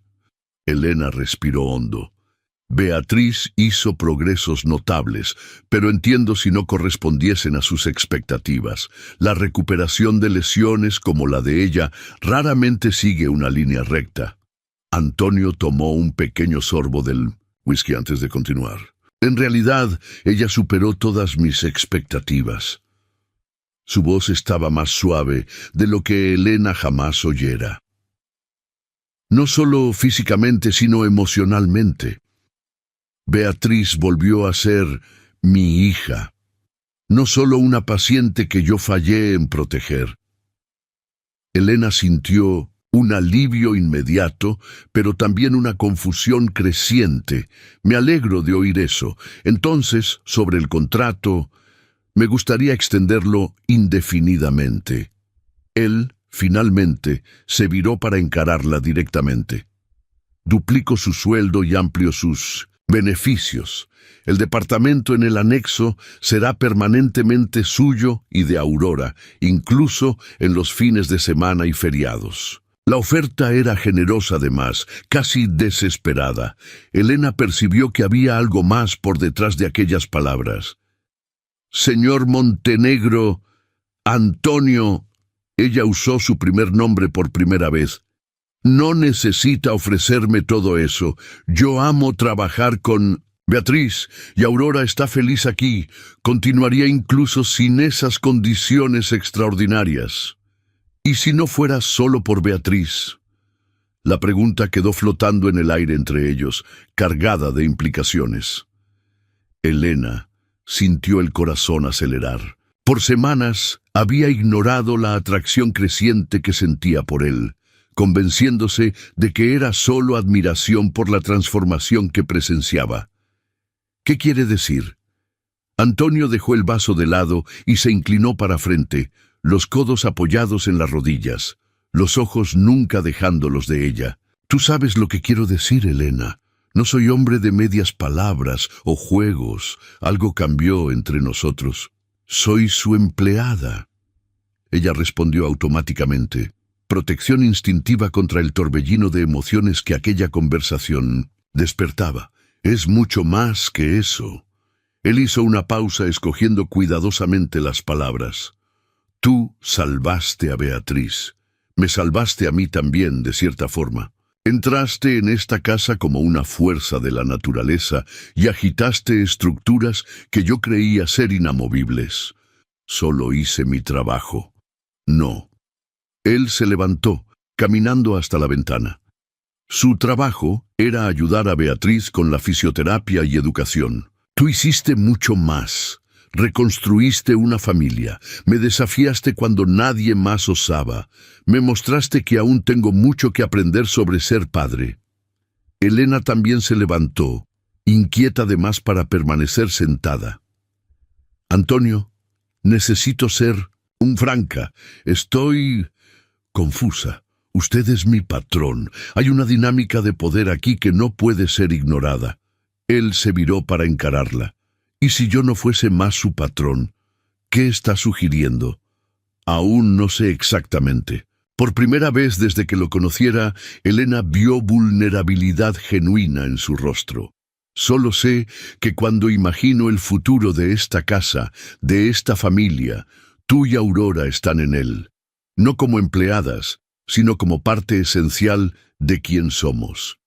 Elena respiró hondo. Beatriz hizo progresos notables, pero entiendo si no correspondiesen a sus expectativas. La recuperación de lesiones como la de ella raramente sigue una línea recta. Antonio tomó un pequeño sorbo del whisky antes de continuar. «En realidad, ella superó todas mis expectativas». Su voz estaba más suave de lo que Elena jamás oyera. No solo físicamente, sino emocionalmente. Beatriz volvió a ser mi hija, no solo una paciente que yo fallé en proteger. Elena sintió un alivio inmediato, pero también una confusión creciente. «Me alegro de oír eso. Entonces, sobre el contrato, me gustaría extenderlo indefinidamente». Él, finalmente, se viró para encararla directamente. «Duplico su sueldo y amplio sus beneficios. El departamento en el anexo será permanentemente suyo y de Aurora, incluso en los fines de semana y feriados». La oferta era generosa además, casi desesperada. Elena percibió que había algo más por detrás de aquellas palabras. «Señor Montenegro, Antonio», ella usó su primer nombre por primera vez, «no necesita ofrecerme todo eso. Yo amo trabajar con Beatriz y Aurora está feliz aquí. Continuaría incluso sin esas condiciones extraordinarias». «¿Y si no fuera solo por Beatriz?». La pregunta quedó flotando en el aire entre ellos, cargada de implicaciones. Elena sintió el corazón acelerar. Por semanas había ignorado la atracción creciente que sentía por él, convenciéndose de que era solo admiración por la transformación que presenciaba. «¿Qué quiere decir?». Antonio dejó el vaso de lado y se inclinó para frente, los codos apoyados en las rodillas, los ojos nunca dejándolos de ella. «Tú sabes lo que quiero decir, Elena. No soy hombre de medias palabras o juegos. Algo cambió entre nosotros. Soy su empleada». Ella respondió automáticamente, protección instintiva contra el torbellino de emociones que aquella conversación despertaba. «Es mucho más que eso». Él hizo una pausa escogiendo cuidadosamente las palabras. «Tú salvaste a Beatriz. Me salvaste a mí también, de cierta forma. Entraste en esta casa como una fuerza de la naturaleza y agitaste estructuras que yo creía ser inamovibles. Solo hice mi trabajo». «No». Él se levantó, caminando hasta la ventana. Su trabajo era ayudar a Beatriz con la fisioterapia y educación. «Tú hiciste mucho más. Reconstruiste una familia, me desafiaste cuando nadie más osaba, me mostraste que aún tengo mucho que aprender sobre ser padre». Elena también se levantó, inquieta además para permanecer sentada. «Antonio, necesito ser franca. Estoy confusa. Usted es mi patrón. Hay una dinámica de poder aquí que no puede ser ignorada». Él se viró para encararla. «¿Y si yo no fuese más su patrón? ¿Qué está sugiriendo? Aún no sé exactamente. Por primera vez desde que lo conociera, Elena vio vulnerabilidad genuina en su rostro. Solo sé que cuando imagino el futuro de esta casa, de esta familia, tú y Aurora están en él. No como empleadas, sino como parte esencial de quién somos.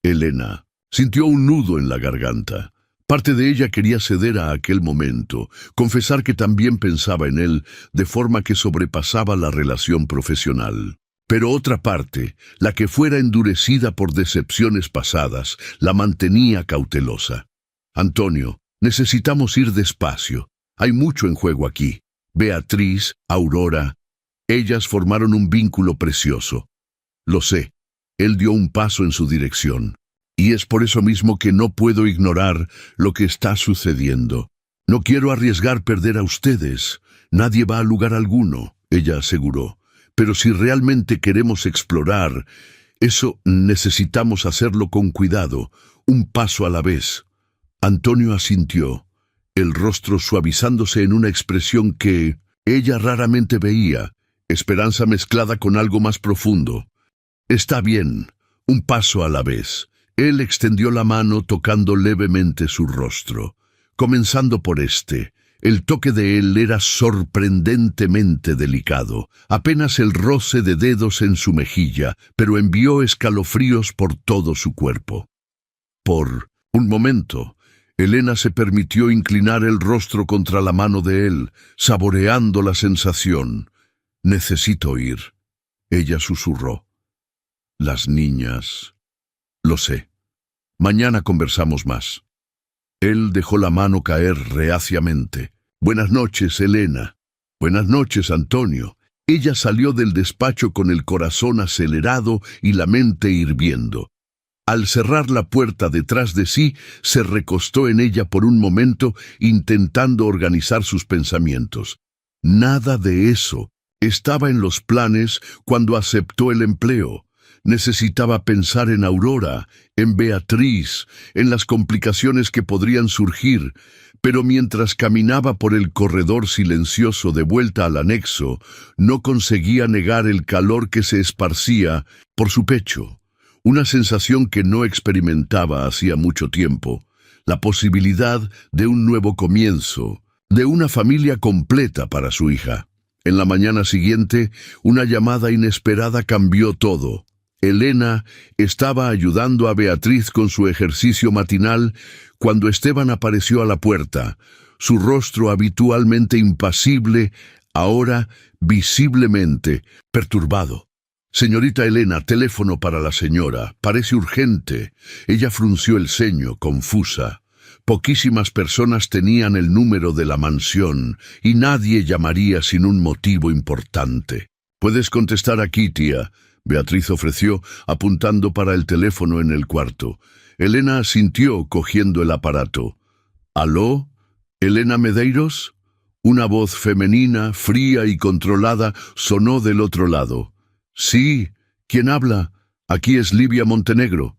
Elena sintió un nudo en la garganta. Parte de ella quería ceder a aquel momento, confesar que también pensaba en él, de forma que sobrepasaba la relación profesional. Pero otra parte, la que fuera endurecida por decepciones pasadas, la mantenía cautelosa. Antonio, necesitamos ir despacio. Hay mucho en juego aquí. Beatriz, Aurora, ellas formaron un vínculo precioso. Lo sé. Él dio un paso en su dirección. Y es por eso mismo que no puedo ignorar lo que está sucediendo. No quiero arriesgar perder a ustedes. Nadie va a lugar alguno, ella aseguró. Pero si realmente queremos explorar, eso necesitamos hacerlo con cuidado, un paso a la vez. Antonio asintió, el rostro suavizándose en una expresión que ella raramente veía, esperanza mezclada con algo más profundo. Está bien, un paso a la vez. Él extendió la mano tocando levemente su rostro. Comenzando por este, el toque de él era sorprendentemente delicado, apenas el roce de dedos en su mejilla, pero envió escalofríos por todo su cuerpo. Por un momento, Elena se permitió inclinar el rostro contra la mano de él, saboreando la sensación. «Necesito ir», ella susurró. «Las niñas...» «Lo sé. Mañana conversamos más». Él dejó la mano caer reaciamente. «Buenas noches, Elena». «Buenas noches, Antonio». Ella salió del despacho con el corazón acelerado y la mente hirviendo. Al cerrar la puerta detrás de sí, se recostó en ella por un momento, intentando organizar sus pensamientos. Nada de eso estaba en los planes cuando aceptó el empleo. Necesitaba pensar en Aurora, en Beatriz, en las complicaciones que podrían surgir, pero mientras caminaba por el corredor silencioso de vuelta al anexo, no conseguía negar el calor que se esparcía por su pecho, una sensación que no experimentaba hacía mucho tiempo, la posibilidad de un nuevo comienzo, de una familia completa para su hija. En la mañana siguiente, una llamada inesperada cambió todo. Elena estaba ayudando a Beatriz con su ejercicio matinal cuando Esteban apareció a la puerta, su rostro habitualmente impasible, ahora visiblemente perturbado. «Señorita Elena, teléfono para la señora. Parece urgente». Ella frunció el ceño, confusa. Poquísimas personas tenían el número de la mansión y nadie llamaría sin un motivo importante. «Puedes contestar aquí, tía», Beatriz ofreció, apuntando para el teléfono en el cuarto. Elena asintió, cogiendo el aparato. «¿Aló? ¿Elena Medeiros?» Una voz femenina, fría y controlada, sonó del otro lado. «Sí, ¿quién habla? Aquí es Livia Montenegro».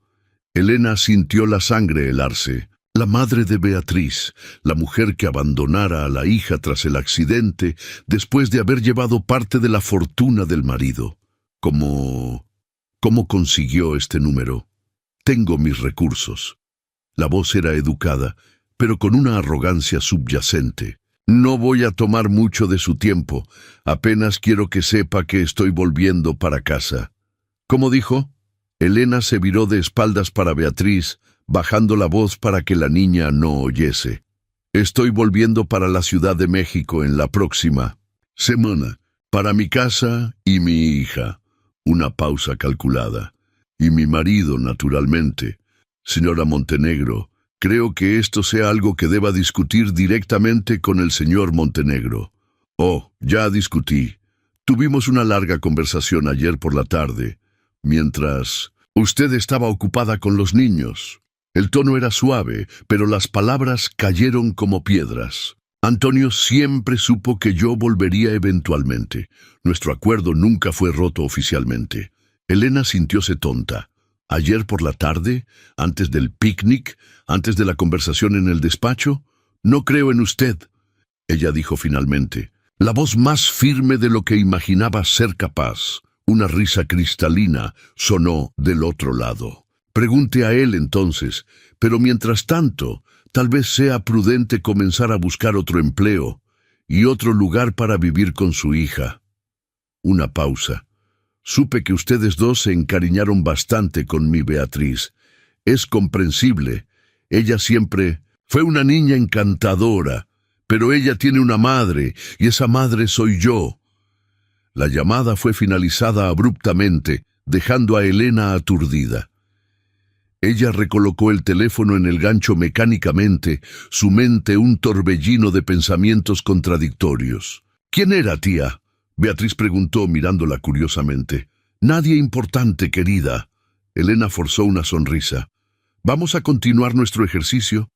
Elena sintió la sangre helarse. La madre de Beatriz, la mujer que abandonara a la hija tras el accidente, después de haber llevado parte de la fortuna del marido. ¿Cómo consiguió este número? «Tengo mis recursos». La voz era educada, pero con una arrogancia subyacente. «No voy a tomar mucho de su tiempo. Apenas quiero que sepa que estoy volviendo para casa». «¿Cómo dijo?» Elena se viró de espaldas para Beatriz, bajando la voz para que la niña no oyese. «Estoy volviendo para la Ciudad de México en la próxima semana, para mi casa y mi hija». Una pausa calculada. «Y mi marido, naturalmente. Señora Montenegro, creo que esto sea algo que deba discutir directamente con el señor Montenegro». «Oh, ya discutí. Tuvimos una larga conversación ayer por la tarde, mientras usted estaba ocupada con los niños». El tono era suave, pero las palabras cayeron como piedras. «Antonio siempre supo que yo volvería eventualmente. Nuestro acuerdo nunca fue roto oficialmente». Elena sintióse tonta. «¿Ayer por la tarde? ¿Antes del picnic? ¿Antes de la conversación en el despacho? No creo en usted». ella dijo finalmente. La voz más firme de lo que imaginaba ser capaz. Una risa cristalina sonó del otro lado. Pregunte a él entonces, pero mientras tanto, tal vez sea prudente comenzar a buscar otro empleo y otro lugar para vivir con su hija. Una pausa. Supe que ustedes dos se encariñaron bastante con mi Beatriz. Es comprensible. Ella siempre fue una niña encantadora, pero ella tiene una madre, y esa madre soy yo. La llamada fue finalizada abruptamente, dejando a Elena aturdida. Ella recolocó el teléfono en el gancho mecánicamente, su mente un torbellino de pensamientos contradictorios. ¿Quién era, tía? Beatriz preguntó mirándola curiosamente. Nadie importante, querida. Elena forzó una sonrisa. ¿Vamos a continuar nuestro ejercicio?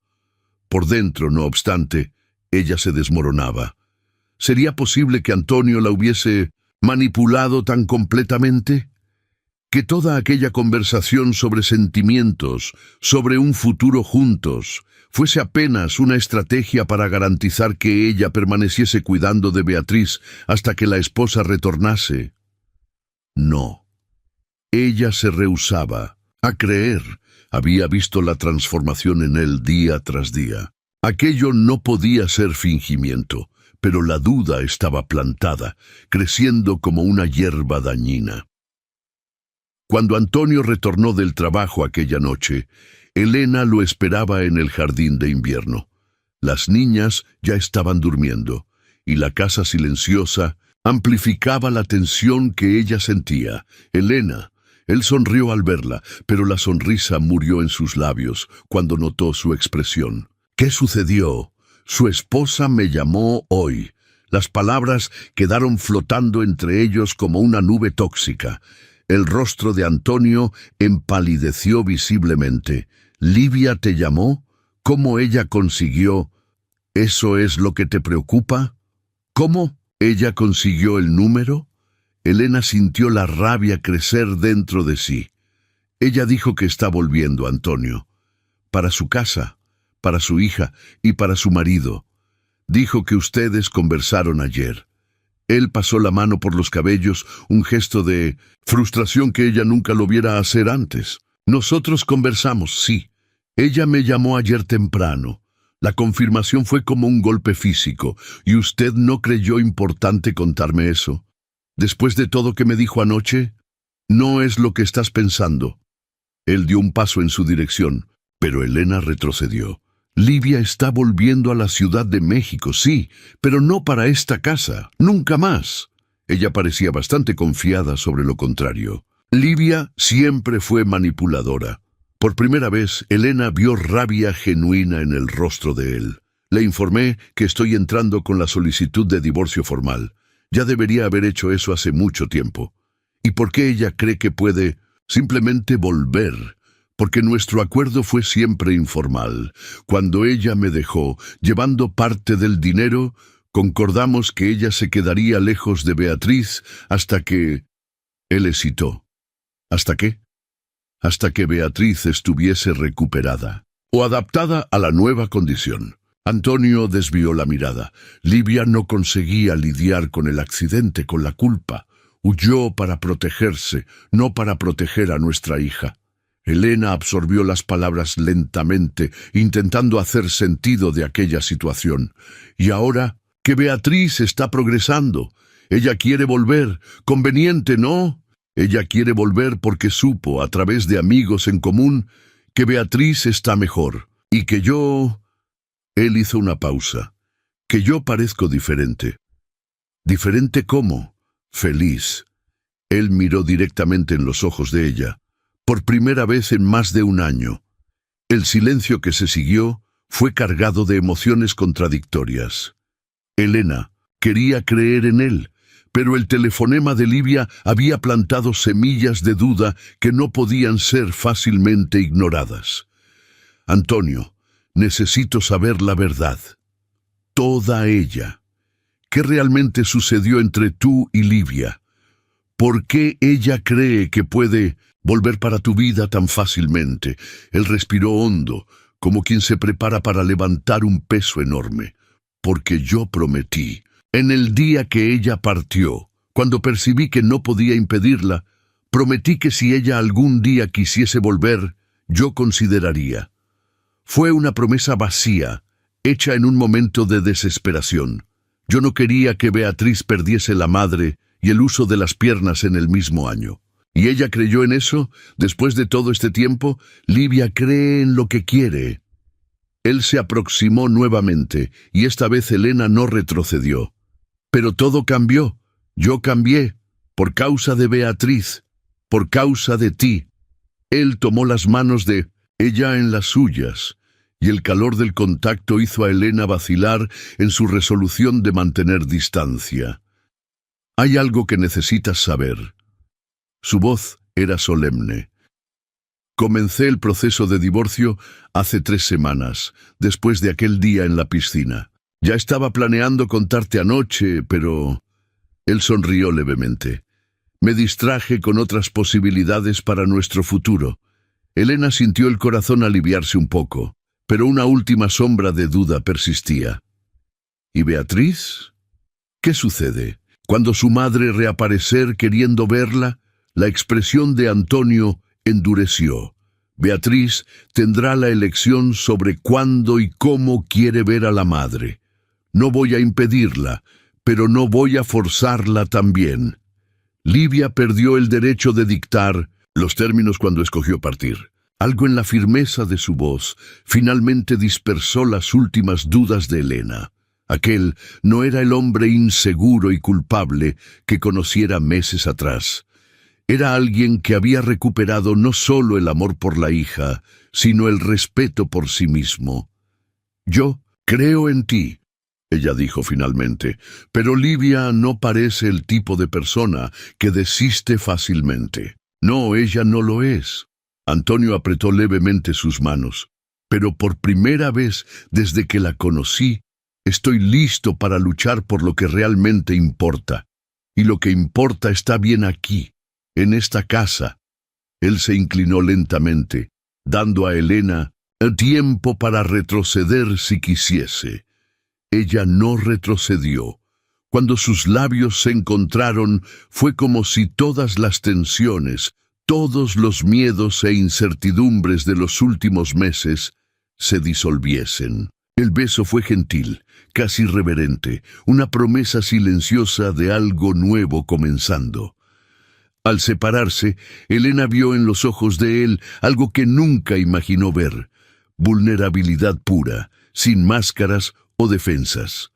Por dentro, no obstante, ella se desmoronaba. ¿Sería posible que Antonio la hubiese manipulado tan completamente? Que toda aquella conversación sobre sentimientos, sobre un futuro juntos, fuese apenas una estrategia para garantizar que ella permaneciese cuidando de Beatriz hasta que la esposa retornase. No. Ella se rehusaba a creer. Había visto la transformación en él día tras día. Aquello no podía ser fingimiento, pero la duda estaba plantada, creciendo como una hierba dañina. Cuando Antonio retornó del trabajo aquella noche, Elena lo esperaba en el jardín de invierno. Las niñas ya estaban durmiendo, y la casa silenciosa amplificaba la tensión que ella sentía. Elena. Él sonrió al verla, pero la sonrisa murió en sus labios cuando notó su expresión. ¿Qué sucedió? Su esposa me llamó hoy. Las palabras quedaron flotando entre ellos como una nube tóxica. El rostro de Antonio empalideció visiblemente. ¿Livia te llamó? ¿Cómo ella consiguió? ¿Eso es lo que te preocupa? ¿Cómo ella consiguió el número? Elena sintió la rabia crecer dentro de sí. Ella dijo que está volviendo, Antonio. Para su casa, para su hija y para su marido. Dijo que ustedes conversaron ayer. Él pasó la mano por los cabellos, un gesto de frustración que ella nunca lo viera hacer antes. Nosotros conversamos, sí. Ella me llamó ayer temprano. La confirmación fue como un golpe físico, y usted no creyó importante contarme eso. Después de todo que me dijo anoche, no es lo que estás pensando. Él dio un paso en su dirección, pero Elena retrocedió. Livia está volviendo a la Ciudad de México, sí, pero no para esta casa, nunca más. Ella parecía bastante confiada sobre lo contrario. Livia siempre fue manipuladora. Por primera vez, Elena vio rabia genuina en el rostro de él. Le informé que estoy entrando con la solicitud de divorcio formal. Ya debería haber hecho eso hace mucho tiempo. ¿Y por qué ella cree que puede simplemente volver? Porque nuestro acuerdo fue siempre informal. Cuando ella me dejó, llevando parte del dinero, concordamos que ella se quedaría lejos de Beatriz hasta que... Él hesitó. ¿Hasta qué? Hasta que Beatriz estuviese recuperada o adaptada a la nueva condición. Antonio desvió la mirada. Livia no conseguía lidiar con el accidente, con la culpa. Huyó para protegerse, no para proteger a nuestra hija. Elena absorbió las palabras lentamente, intentando hacer sentido de aquella situación. Y ahora que Beatriz está progresando, ella quiere volver. Conveniente, ¿no? Ella quiere volver porque supo, a través de amigos en común, que Beatriz está mejor. Y que yo... Él hizo una pausa. Que yo parezco diferente. ¿Diferente cómo? Feliz. Él miró directamente en los ojos de ella. Por primera vez en más de un año. El silencio que se siguió fue cargado de emociones contradictorias. Elena quería creer en él, pero el telefonema de Livia había plantado semillas de duda que no podían ser fácilmente ignoradas. Antonio, necesito saber la verdad. Toda ella. ¿Qué realmente sucedió entre tú y Livia? ¿Por qué ella cree que puede volver para tu vida tan fácilmente? Él respiró hondo, como quien se prepara para levantar un peso enorme. porque yo prometí. En el día que ella partió, cuando percibí que no podía impedirla, prometí que si ella algún día quisiese volver, yo consideraría. Fue una promesa vacía, hecha en un momento de desesperación. Yo no quería que Beatriz perdiese la madre y el uso de las piernas en el mismo año. ¿Y ella creyó en eso? Después de todo este tiempo, Livia cree en lo que quiere. Él se aproximó nuevamente, y esta vez Elena no retrocedió. Pero todo cambió. Yo cambié, por causa de Beatriz, por causa de ti. Él tomó las manos de ella en las suyas, y el calor del contacto hizo a Elena vacilar en su resolución de mantener distancia. Hay algo que necesitas saber. Su voz era solemne. Comencé el proceso de divorcio hace 3 semanas, después de aquel día en la piscina. Ya estaba planeando contarte anoche, pero... Él sonrió levemente. Me distraje con otras posibilidades para nuestro futuro. Elena sintió el corazón aliviarse un poco, pero una última sombra de duda persistía. ¿Y Beatriz? ¿Qué sucede? Cuando su madre reaparecer queriendo verla, la expresión de Antonio endureció. Beatriz tendrá la elección sobre cuándo y cómo quiere ver a la madre. No voy a impedirla, pero no voy a forzarla también. Livia perdió el derecho de dictar los términos cuando escogió partir. Algo en la firmeza de su voz finalmente dispersó las últimas dudas de Elena. Aquel no era el hombre inseguro y culpable que conociera meses atrás. Era alguien que había recuperado no solo el amor por la hija, sino el respeto por sí mismo. «Yo creo en ti», ella dijo finalmente, «pero Livia no parece el tipo de persona que desiste fácilmente». «No, ella no lo es». Antonio apretó levemente sus manos. «Pero por primera vez desde que la conocí, estoy listo para luchar por lo que realmente importa. Y lo que importa está bien aquí, en esta casa». Él se inclinó lentamente, dando a Elena el tiempo para retroceder si quisiese. Ella no retrocedió. Cuando sus labios se encontraron, fue como si todas las tensiones, todos los miedos e incertidumbres de los últimos meses se disolviesen. El beso fue gentil, casi reverente, una promesa silenciosa de algo nuevo comenzando. Al separarse, Elena vio en los ojos de él algo que nunca imaginó ver: vulnerabilidad pura, sin máscaras o defensas.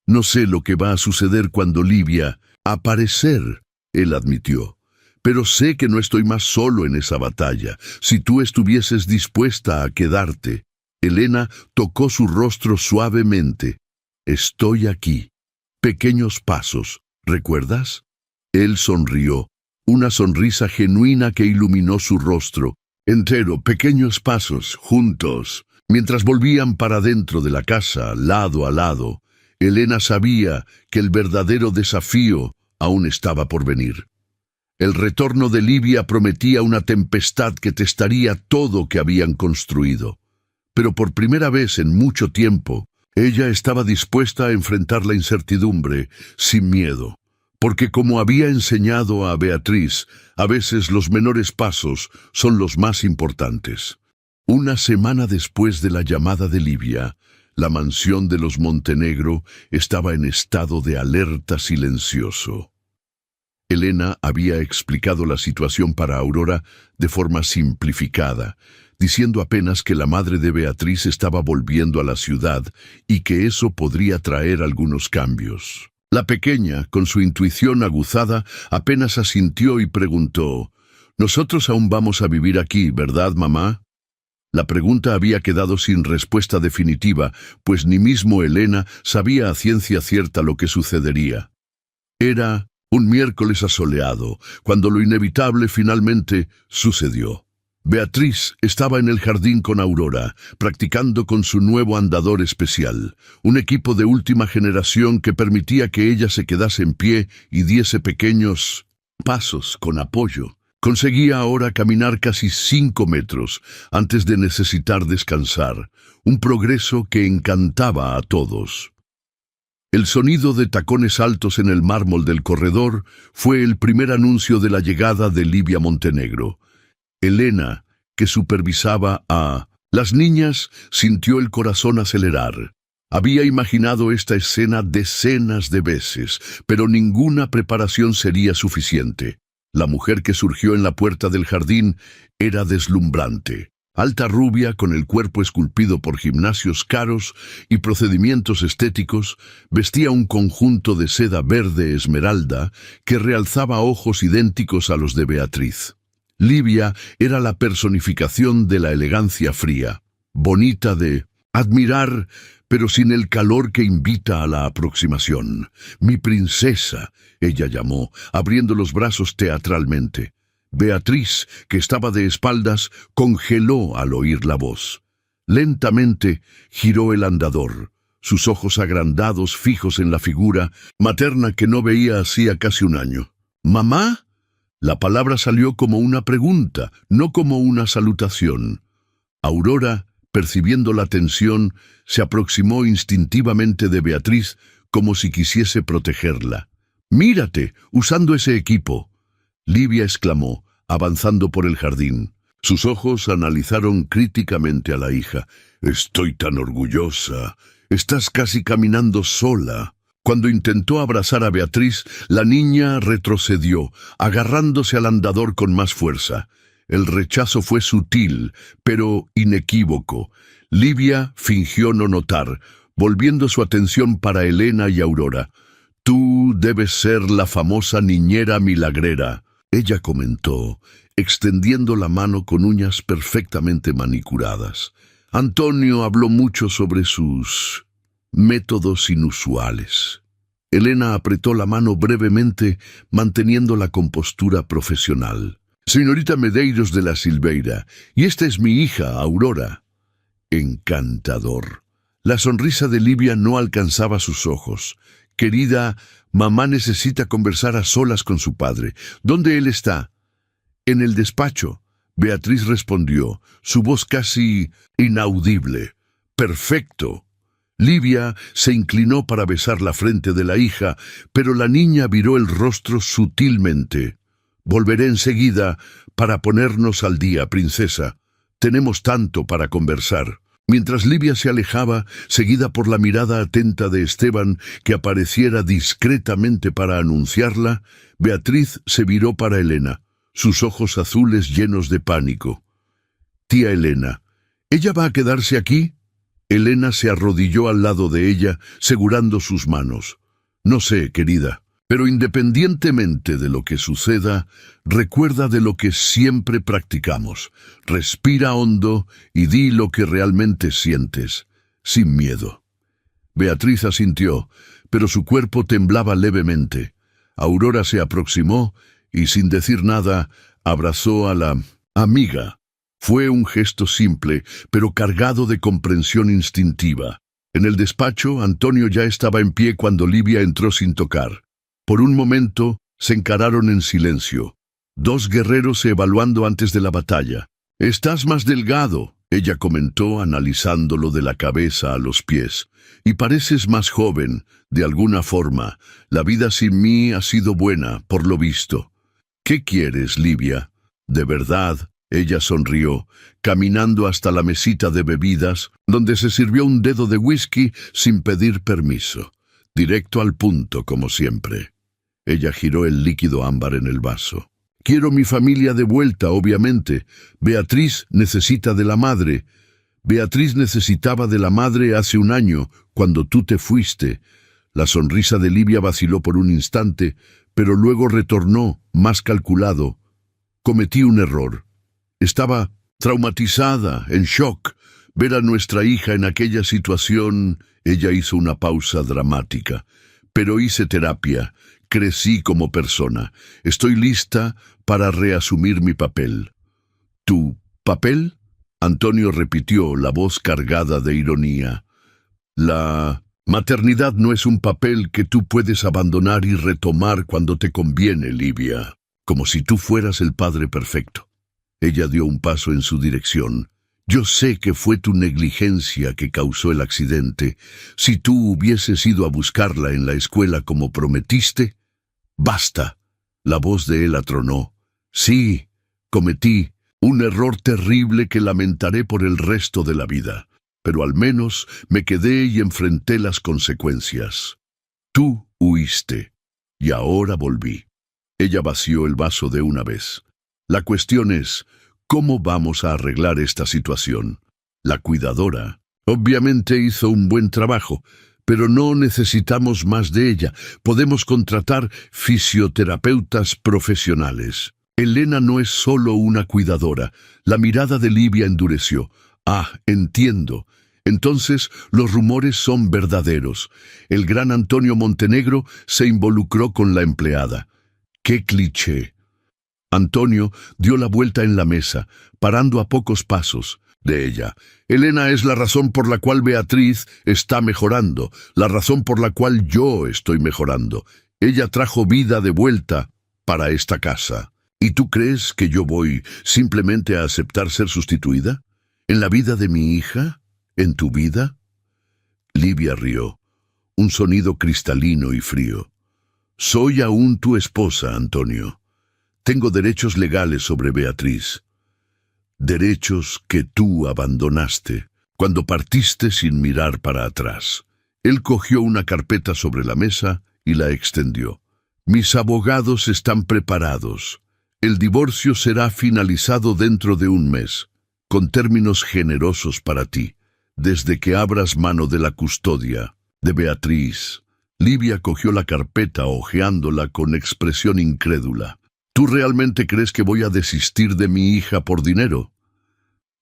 «No sé lo que va a suceder cuando Livia aparecer», él admitió, «pero sé que no estoy más solo en esa batalla. Si tú estuvieses dispuesta a quedarte». Elena tocó su rostro suavemente. «Estoy aquí. Pequeños pasos, ¿recuerdas?» Él sonrió, una sonrisa genuina que iluminó su rostro entero. Pequeños pasos, juntos. Mientras volvían para dentro de la casa, lado a lado, Elena sabía que el verdadero desafío aún estaba por venir. El retorno de Livia prometía una tempestad que testaría todo que habían construido. Pero por primera vez en mucho tiempo, ella estaba dispuesta a enfrentar la incertidumbre sin miedo. Porque como había enseñado a Beatriz, a veces los menores pasos son los más importantes. Una semana después de la llamada de Livia, la mansión de los Montenegro estaba en estado de alerta silencioso. Elena había explicado la situación para Aurora de forma simplificada, diciendo apenas que la madre de Beatriz estaba volviendo a la ciudad y que eso podría traer algunos cambios. La pequeña, con su intuición aguzada, apenas asintió y preguntó: «Nosotros aún vamos a vivir aquí, ¿verdad, mamá?». La pregunta había quedado sin respuesta definitiva, pues ni mismo Elena sabía a ciencia cierta lo que sucedería. Era un miércoles asoleado, cuando lo inevitable finalmente sucedió. Beatriz estaba en el jardín con Aurora, practicando con su nuevo andador especial, un equipo de última generación que permitía que ella se quedase en pie y diese pequeños pasos con apoyo. Conseguía ahora caminar casi 5 metros antes de necesitar descansar, un progreso que encantaba a todos. El sonido de tacones altos en el mármol del corredor fue el primer anuncio de la llegada de Livia Montenegro. Elena, que supervisaba a las niñas, sintió el corazón acelerar. Había imaginado esta escena decenas de veces, pero ninguna preparación sería suficiente. La mujer que surgió en la puerta del jardín era deslumbrante. Alta rubia, con el cuerpo esculpido por gimnasios caros y procedimientos estéticos, vestía un conjunto de seda verde esmeralda que realzaba ojos idénticos a los de Beatriz. Livia era la personificación de la elegancia fría, bonita de admirar, pero sin el calor que invita a la aproximación. «Mi princesa», ella llamó, abriendo los brazos teatralmente. Beatriz, que estaba de espaldas, congeló al oír la voz. Lentamente giró el andador, sus ojos agrandados fijos en la figura materna que no veía hacía casi un año. «¿Mamá?» La palabra salió como una pregunta, no como una salutación. Aurora, percibiendo la tensión, se aproximó instintivamente de Beatriz como si quisiese protegerla. «Mírate, usando ese equipo», Livia exclamó, avanzando por el jardín. Sus ojos analizaron críticamente a la hija. «Estoy tan orgullosa. Estás casi caminando sola». Cuando intentó abrazar a Beatriz, la niña retrocedió, agarrándose al andador con más fuerza. El rechazo fue sutil, pero inequívoco. Livia fingió no notar, volviendo su atención para Elena y Aurora. «Tú debes ser la famosa niñera milagrera», ella comentó, extendiendo la mano con uñas perfectamente manicuradas. Antonio habló mucho sobre sus métodos inusuales. Elena apretó la mano brevemente, manteniendo la compostura profesional. «Señorita Medeiros de la Silveira, y esta es mi hija, Aurora». «Encantador». La sonrisa de Livia no alcanzaba sus ojos. «Querida, mamá necesita conversar a solas con su padre. ¿Dónde él está?» «En el despacho», Beatriz respondió, su voz casi inaudible. «Perfecto». Livia se inclinó para besar la frente de la hija, pero la niña viró el rostro sutilmente. «Volveré enseguida para ponernos al día, princesa. Tenemos tanto para conversar». Mientras Livia se alejaba, seguida por la mirada atenta de Esteban, que apareciera discretamente para anunciarla, Beatriz se viró para Elena, sus ojos azules llenos de pánico. «Tía Elena, ¿ella va a quedarse aquí?» Elena se arrodilló al lado de ella, segurando sus manos. «No sé, querida, pero independientemente de lo que suceda, recuerda de lo que siempre practicamos. Respira hondo y di lo que realmente sientes, sin miedo». Beatriz asintió, pero su cuerpo temblaba levemente. Aurora se aproximó y, sin decir nada, abrazó a la amiga. Fue un gesto simple, pero cargado de comprensión instintiva. En el despacho, Antonio ya estaba en pie cuando Livia entró sin tocar. Por un momento, se encararon en silencio. Dos guerreros evaluando antes de la batalla. «Estás más delgado», ella comentó, analizándolo de la cabeza a los pies. «Y pareces más joven, de alguna forma. La vida sin mí ha sido buena, por lo visto». «¿Qué quieres, Livia?» «De verdad». Ella sonrió, caminando hasta la mesita de bebidas, donde se sirvió un dedo de whisky sin pedir permiso. Directo al punto, como siempre. Ella giró el líquido ámbar en el vaso. «Quiero mi familia de vuelta, obviamente. Beatriz necesita de la madre. Beatriz necesitaba de la madre hace un año, cuando tú te fuiste». La sonrisa de Livia vaciló por un instante, pero luego retornó, más calculado. «Cometí un error. Estaba traumatizada, en shock. Ver a nuestra hija en aquella situación». Ella hizo una pausa dramática. «Pero hice terapia. Crecí como persona. Estoy lista para reasumir mi papel». «¿Tu papel?» Antonio repitió, la voz cargada de ironía. «La maternidad no es un papel que tú puedes abandonar y retomar cuando te conviene, Livia. Como si tú fueras el padre perfecto». Ella dio un paso en su dirección. Yo sé que fue tu negligencia que causó el accidente. Si tú hubieses ido a buscarla en la escuela como prometiste... ¡Basta! La voz de él atronó. Sí, cometí un error terrible que lamentaré por el resto de la vida, pero al menos me quedé y enfrenté las consecuencias. Tú huiste, y ahora volví. Ella vació el vaso de una vez. La cuestión es, ¿cómo vamos a arreglar esta situación? La cuidadora, obviamente hizo un buen trabajo, pero no necesitamos más de ella. Podemos contratar fisioterapeutas profesionales. Elena no es solo una cuidadora. La mirada de Livia endureció. Ah, entiendo. Entonces, los rumores son verdaderos. El gran Antonio Montenegro se involucró con la empleada. ¡Qué cliché! Antonio dio la vuelta en la mesa, parando a pocos pasos de ella. Elena es la razón por la cual Beatriz está mejorando, la razón por la cual yo estoy mejorando. Ella trajo vida de vuelta para esta casa. ¿Y tú crees que yo voy simplemente a aceptar ser sustituida? ¿En la vida de mi hija? ¿En tu vida? Livia rió, un sonido cristalino y frío. Soy aún tu esposa, Antonio. Tengo derechos legales sobre Beatriz. Derechos que tú abandonaste cuando partiste sin mirar para atrás. Él cogió una carpeta sobre la mesa y la extendió. Mis abogados están preparados. El divorcio será finalizado dentro de un mes, con términos generosos para ti, desde que abras mano de la custodia de Beatriz. Livia cogió la carpeta hojeándola con expresión incrédula. ¿Tú realmente crees que voy a desistir de mi hija por dinero?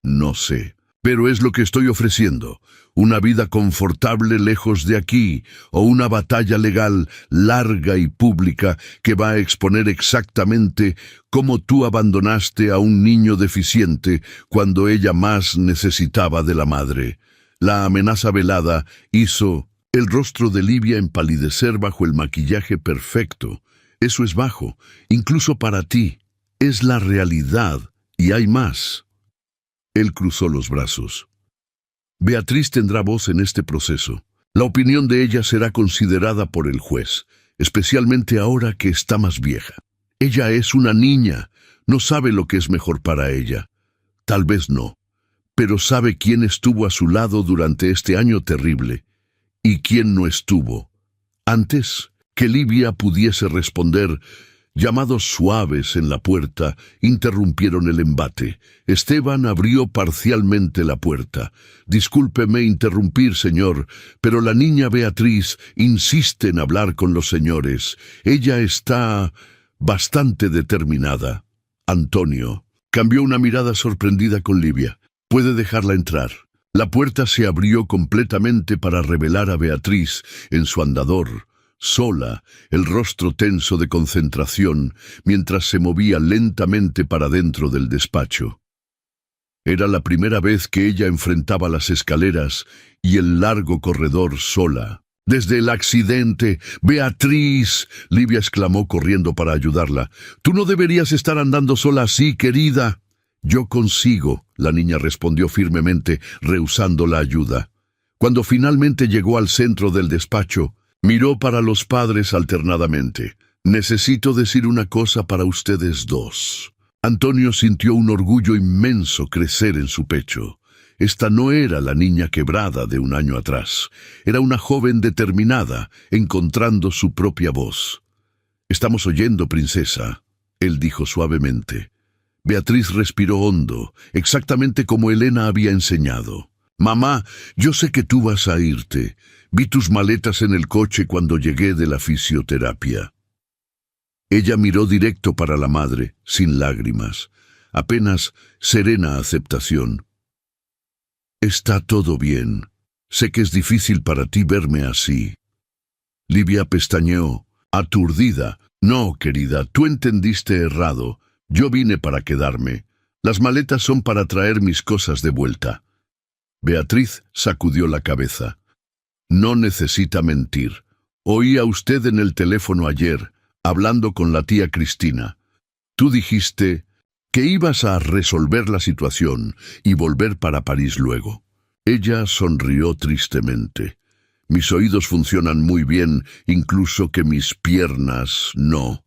No sé, pero es lo que estoy ofreciendo. Una vida confortable lejos de aquí, o una batalla legal larga y pública que va a exponer exactamente cómo tú abandonaste a un niño deficiente cuando ella más necesitaba de la madre. La amenaza velada hizo el rostro de Livia empalidecer bajo el maquillaje perfecto. Eso es bajo, incluso para ti. Es la realidad, y hay más. Él cruzó los brazos. Beatriz tendrá voz en este proceso. La opinión de ella será considerada por el juez, especialmente ahora que está más vieja. Ella es una niña, no sabe lo que es mejor para ella. Tal vez no, pero sabe quién estuvo a su lado durante este año terrible y quién no estuvo. Antes que Livia pudiese responder, llamados suaves en la puerta interrumpieron el embate. Esteban abrió parcialmente la puerta. Discúlpeme interrumpir, señor, pero la niña Beatriz insiste en hablar con los señores. Ella está bastante determinada. Antonio cambió una mirada sorprendida con Livia. Puede dejarla entrar. La puerta se abrió completamente para revelar a Beatriz en su andador, sola, el rostro tenso de concentración, mientras se movía lentamente para dentro del despacho. Era la primera vez que ella enfrentaba las escaleras y el largo corredor sola. Desde el accidente, ¡Beatriz!, Livia exclamó corriendo para ayudarla. «Tú no deberías estar andando sola así, querida». «Yo consigo», la niña respondió firmemente, rehusando la ayuda. Cuando finalmente llegó al centro del despacho, miró para los padres alternadamente. «Necesito decir una cosa para ustedes dos». Antonio sintió un orgullo inmenso crecer en su pecho. Esta no era la niña quebrada de un año atrás. Era una joven determinada, encontrando su propia voz. «Estamos oyendo, princesa», él dijo suavemente. Beatriz respiró hondo, exactamente como Elena había enseñado. «Mamá, yo sé que tú vas a irte. Vi tus maletas en el coche cuando llegué de la fisioterapia». Ella miró directo para la madre, sin lágrimas, apenas serena aceptación. «Está todo bien. Sé que es difícil para ti verme así». Livia pestañeó, aturdida. «No, querida, tú entendiste errado. Yo vine para quedarme. Las maletas son para traer mis cosas de vuelta». Beatriz sacudió la cabeza. «No necesita mentir. Oí a usted en el teléfono ayer, hablando con la tía Cristina. Tú dijiste, que ibas a resolver la situación y volver para París luego. Ella sonrió tristemente. Mis oídos funcionan muy bien, incluso que mis piernas no.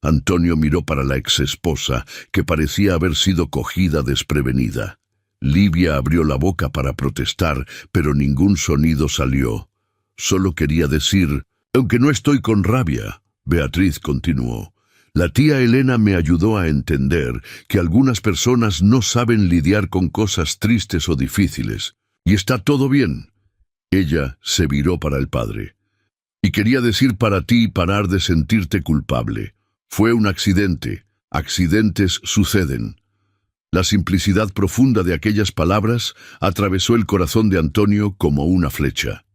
Antonio miró para la exesposa, que parecía haber sido cogida desprevenida. Livia abrió la boca para protestar, pero ningún sonido salió. Solo quería decir, aunque no estoy con rabia. Beatriz continuó. La tía Elena me ayudó a entender que algunas personas no saben lidiar con cosas tristes o difíciles. Y está todo bien. Ella se viró para el padre. Y quería decir para ti parar de sentirte culpable. Fue un accidente. Accidentes suceden. La simplicidad profunda de aquellas palabras atravesó el corazón de Antonio como una flecha.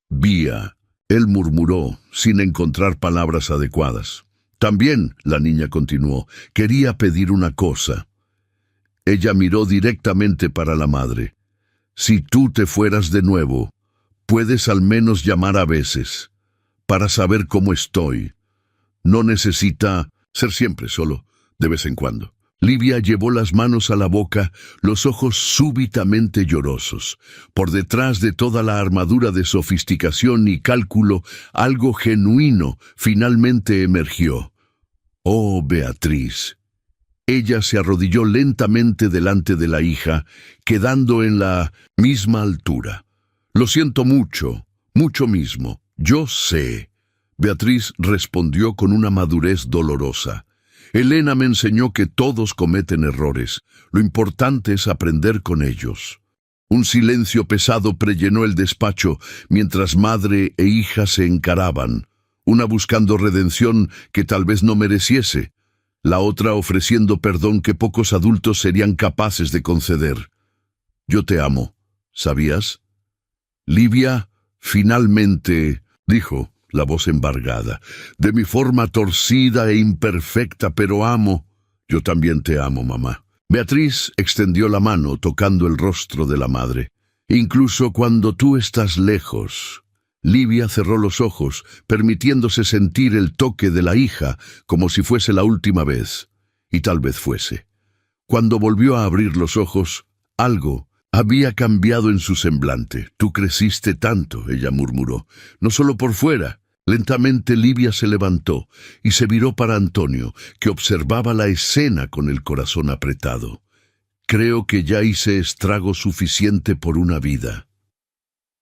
Vía, él murmuró, sin encontrar palabras adecuadas. También, la niña continuó, quería pedir una cosa. Ella miró directamente para la madre. Si tú te fueras de nuevo, puedes al menos llamar a veces, para saber cómo estoy. No necesita ser siempre, solo de vez en cuando. Livia llevó las manos a la boca, los ojos súbitamente llorosos. Por detrás de toda la armadura de sofisticación y cálculo, algo genuino finalmente emergió. Oh, Beatriz. Ella se arrodilló lentamente delante de la hija, quedando en la misma altura. Lo siento mucho, mucho mismo. Yo sé. Beatriz respondió con una madurez dolorosa. Elena me enseñó que todos cometen errores. Lo importante es aprender con ellos. Un silencio pesado prellenó el despacho mientras madre e hija se encaraban, una buscando redención que tal vez no mereciese, la otra ofreciendo perdón que pocos adultos serían capaces de conceder. Yo te amo, ¿sabías? Livia, finalmente, dijo, la voz embargada, de mi forma torcida e imperfecta, pero amo. Yo también te amo, mamá. Beatriz extendió la mano tocando el rostro de la madre. Incluso cuando tú estás lejos. Livia cerró los ojos, permitiéndose sentir el toque de la hija como si fuese la última vez. Y tal vez fuese. Cuando volvió a abrir los ojos, algo había cambiado en su semblante. Tú creciste tanto, ella murmuró. No solo por fuera. Lentamente Livia se levantó y se viró para Antonio, que observaba la escena con el corazón apretado. Creo que ya hice estrago suficiente por una vida.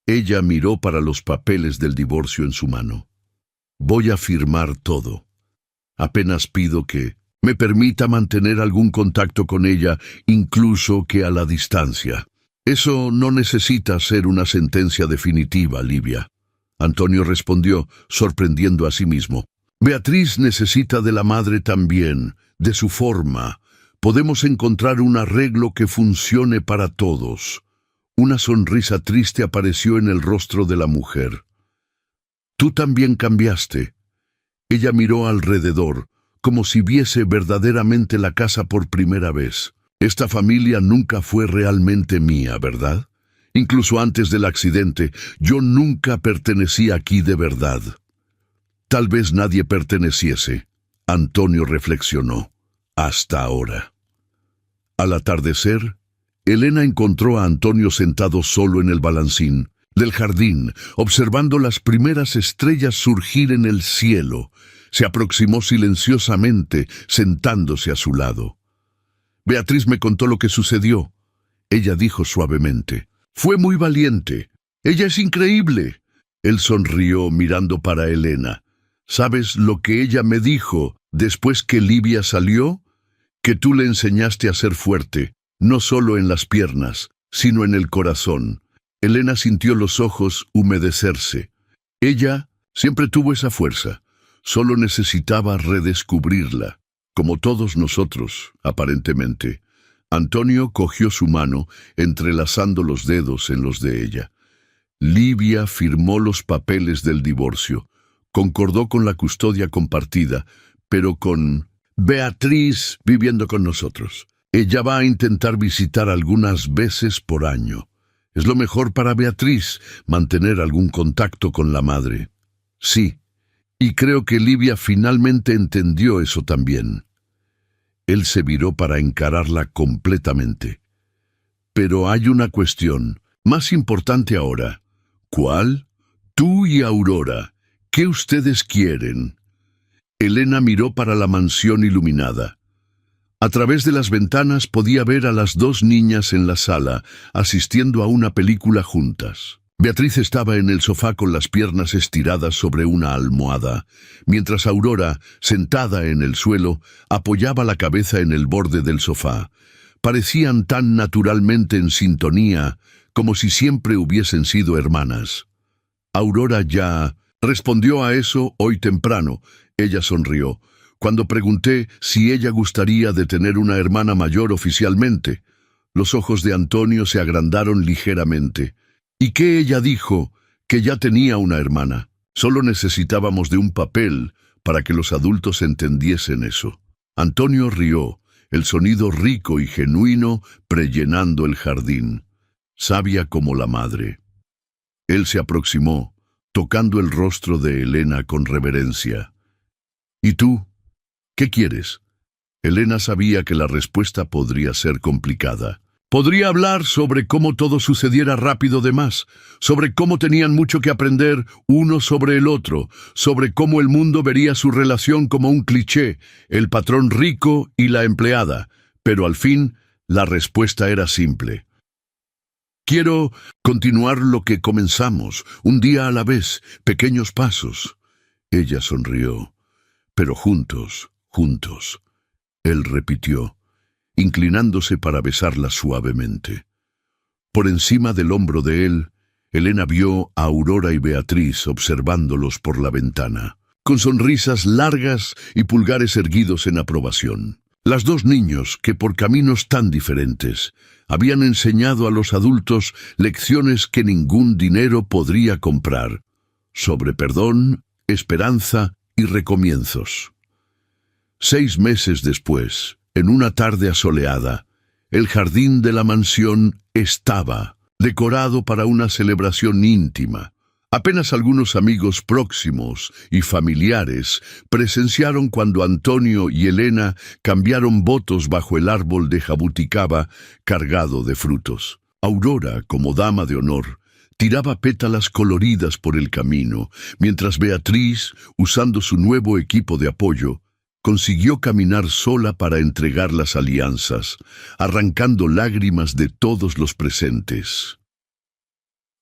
Ella miró para los papeles del divorcio en su mano. Voy a firmar todo. Apenas pido que me permita mantener algún contacto con ella, incluso que a la distancia. Eso no necesita ser una sentencia definitiva, Livia. Antonio respondió, sorprendiendo a sí mismo. Beatriz necesita de la madre también, de su forma. Podemos encontrar un arreglo que funcione para todos. Una sonrisa triste apareció en el rostro de la mujer. Tú también cambiaste. Ella miró alrededor, como si viese verdaderamente la casa por primera vez. Esta familia nunca fue realmente mía, ¿verdad? Incluso antes del accidente, yo nunca pertenecí aquí de verdad. Tal vez nadie perteneciese, Antonio reflexionó, hasta ahora. Al atardecer, Elena encontró a Antonio sentado solo en el balancín del jardín, observando las primeras estrellas surgir en el cielo. Se aproximó silenciosamente, sentándose a su lado. Beatriz me contó lo que sucedió. Ella dijo suavemente. Fue muy valiente. Ella es increíble. Él sonrió mirando para Elena. ¿Sabes lo que ella me dijo después que Livia salió? Que tú le enseñaste a ser fuerte, no solo en las piernas, sino en el corazón. Elena sintió los ojos humedecerse. Ella siempre tuvo esa fuerza. Solo necesitaba redescubrirla. Como todos nosotros, aparentemente. Antonio cogió su mano, entrelazando los dedos en los de ella. Livia firmó los papeles del divorcio. Concordó con la custodia compartida, pero con Beatriz viviendo con nosotros. Ella va a intentar visitar algunas veces por año. Es lo mejor para Beatriz, mantener algún contacto con la madre. Sí, y creo que Livia finalmente entendió eso también. Él se viró para encararla completamente. Pero hay una cuestión más importante ahora. ¿Cuál? Tú y Aurora. ¿Qué ustedes quieren? Elena miró para la mansión iluminada. A través de las ventanas podía ver a las dos niñas en la sala, asistiendo a una película juntas. Beatriz estaba en el sofá con las piernas estiradas sobre una almohada, mientras Aurora, sentada en el suelo, apoyaba la cabeza en el borde del sofá. Parecían tan naturalmente en sintonía, como si siempre hubiesen sido hermanas. Aurora ya respondió a eso hoy temprano. Ella sonrió. Cuando pregunté si ella gustaría de tener una hermana mayor oficialmente, los ojos de Antonio se agrandaron ligeramente. ¿Y qué ella dijo? Que ya tenía una hermana. Solo necesitábamos de un papel para que los adultos entendiesen eso. Antonio rió, el sonido rico y genuino prellenando el jardín. Sabia como la madre. Él se aproximó, tocando el rostro de Elena con reverencia. ¿Y tú? ¿Qué quieres? Elena sabía que la respuesta podría ser complicada. Podría hablar sobre cómo todo sucediera rápido de más, sobre cómo tenían mucho que aprender uno sobre el otro, sobre cómo el mundo vería su relación como un cliché, el patrón rico y la empleada, pero al fin la respuesta era simple. Quiero continuar lo que comenzamos, un día a la vez, pequeños pasos. Ella sonrió. Pero juntos, juntos. Él repitió, inclinándose para besarla suavemente. Por encima del hombro de él, Elena vio a Aurora y Beatriz observándolos por la ventana, con sonrisas largas y pulgares erguidos en aprobación. Las dos niños, que por caminos tan diferentes, habían enseñado a los adultos lecciones que ningún dinero podría comprar, sobre perdón, esperanza y recomienzos. 6 meses después, en una tarde asoleada, el jardín de la mansión estaba decorado para una celebración íntima. Apenas algunos amigos próximos y familiares presenciaron cuando Antonio y Elena cambiaron votos bajo el árbol de jabuticaba cargado de frutos. Aurora, como dama de honor, tiraba pétalas coloridas por el camino, mientras Beatriz, usando su nuevo equipo de apoyo, consiguió caminar sola para entregar las alianzas, arrancando lágrimas de todos los presentes.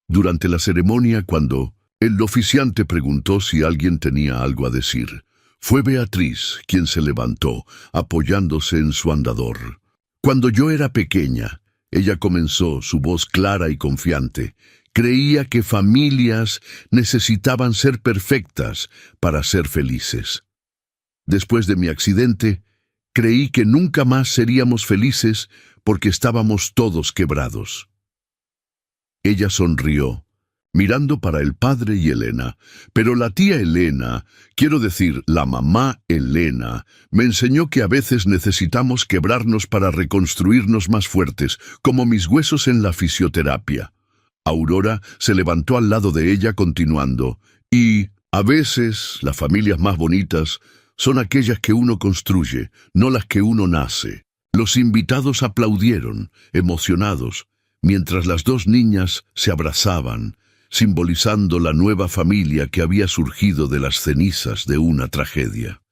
Durante la ceremonia, cuando el oficiante preguntó si alguien tenía algo a decir, fue Beatriz quien se levantó, apoyándose en su andador. Cuando yo era pequeña, ella comenzó, su voz clara y confiante. Creía que familias necesitaban ser perfectas para ser felices. Después de mi accidente, creí que nunca más seríamos felices porque estábamos todos quebrados. Ella sonrió, mirando para el padre y Elena, pero la tía Elena, quiero decir, la mamá Elena, me enseñó que a veces necesitamos quebrarnos para reconstruirnos más fuertes, como mis huesos en la fisioterapia. Aurora se levantó al lado de ella continuando, y a veces las familias más bonitas son aquellas que uno construye, no las que uno nace. Los invitados aplaudieron, emocionados, mientras las dos niñas se abrazaban, simbolizando la nueva familia que había surgido de las cenizas de una tragedia.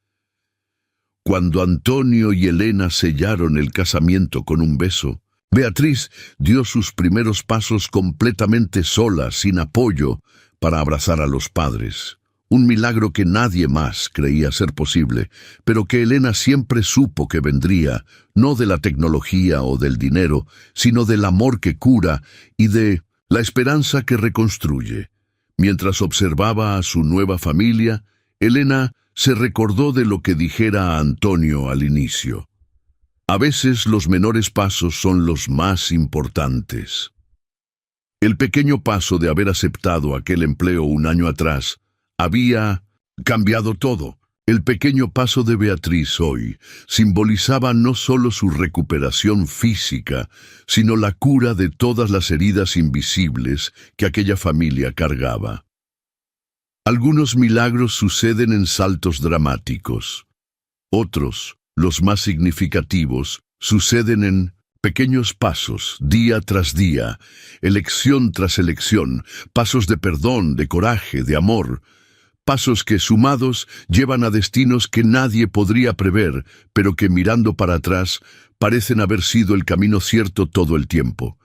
Cuando Antonio y Elena sellaron el casamiento con un beso, Beatriz dio sus primeros pasos completamente sola, sin apoyo, para abrazar a los padres. Un milagro que nadie más creía ser posible, pero que Elena siempre supo que vendría, no de la tecnología o del dinero, sino del amor que cura y de la esperanza que reconstruye. Mientras observaba a su nueva familia, Elena se recordó de lo que dijera a Antonio al inicio. A veces los menores pasos son los más importantes. El pequeño paso de haber aceptado aquel empleo un año atrás había cambiado todo. El pequeño paso de Beatriz hoy simbolizaba no solo su recuperación física, sino la cura de todas las heridas invisibles que aquella familia cargaba. Algunos milagros suceden en saltos dramáticos. Otros Los más significativos suceden en pequeños pasos, día tras día, elección tras elección, pasos de perdón, de coraje, de amor, pasos que sumados llevan a destinos que nadie podría prever, pero que mirando para atrás parecen haber sido el camino cierto todo el tiempo.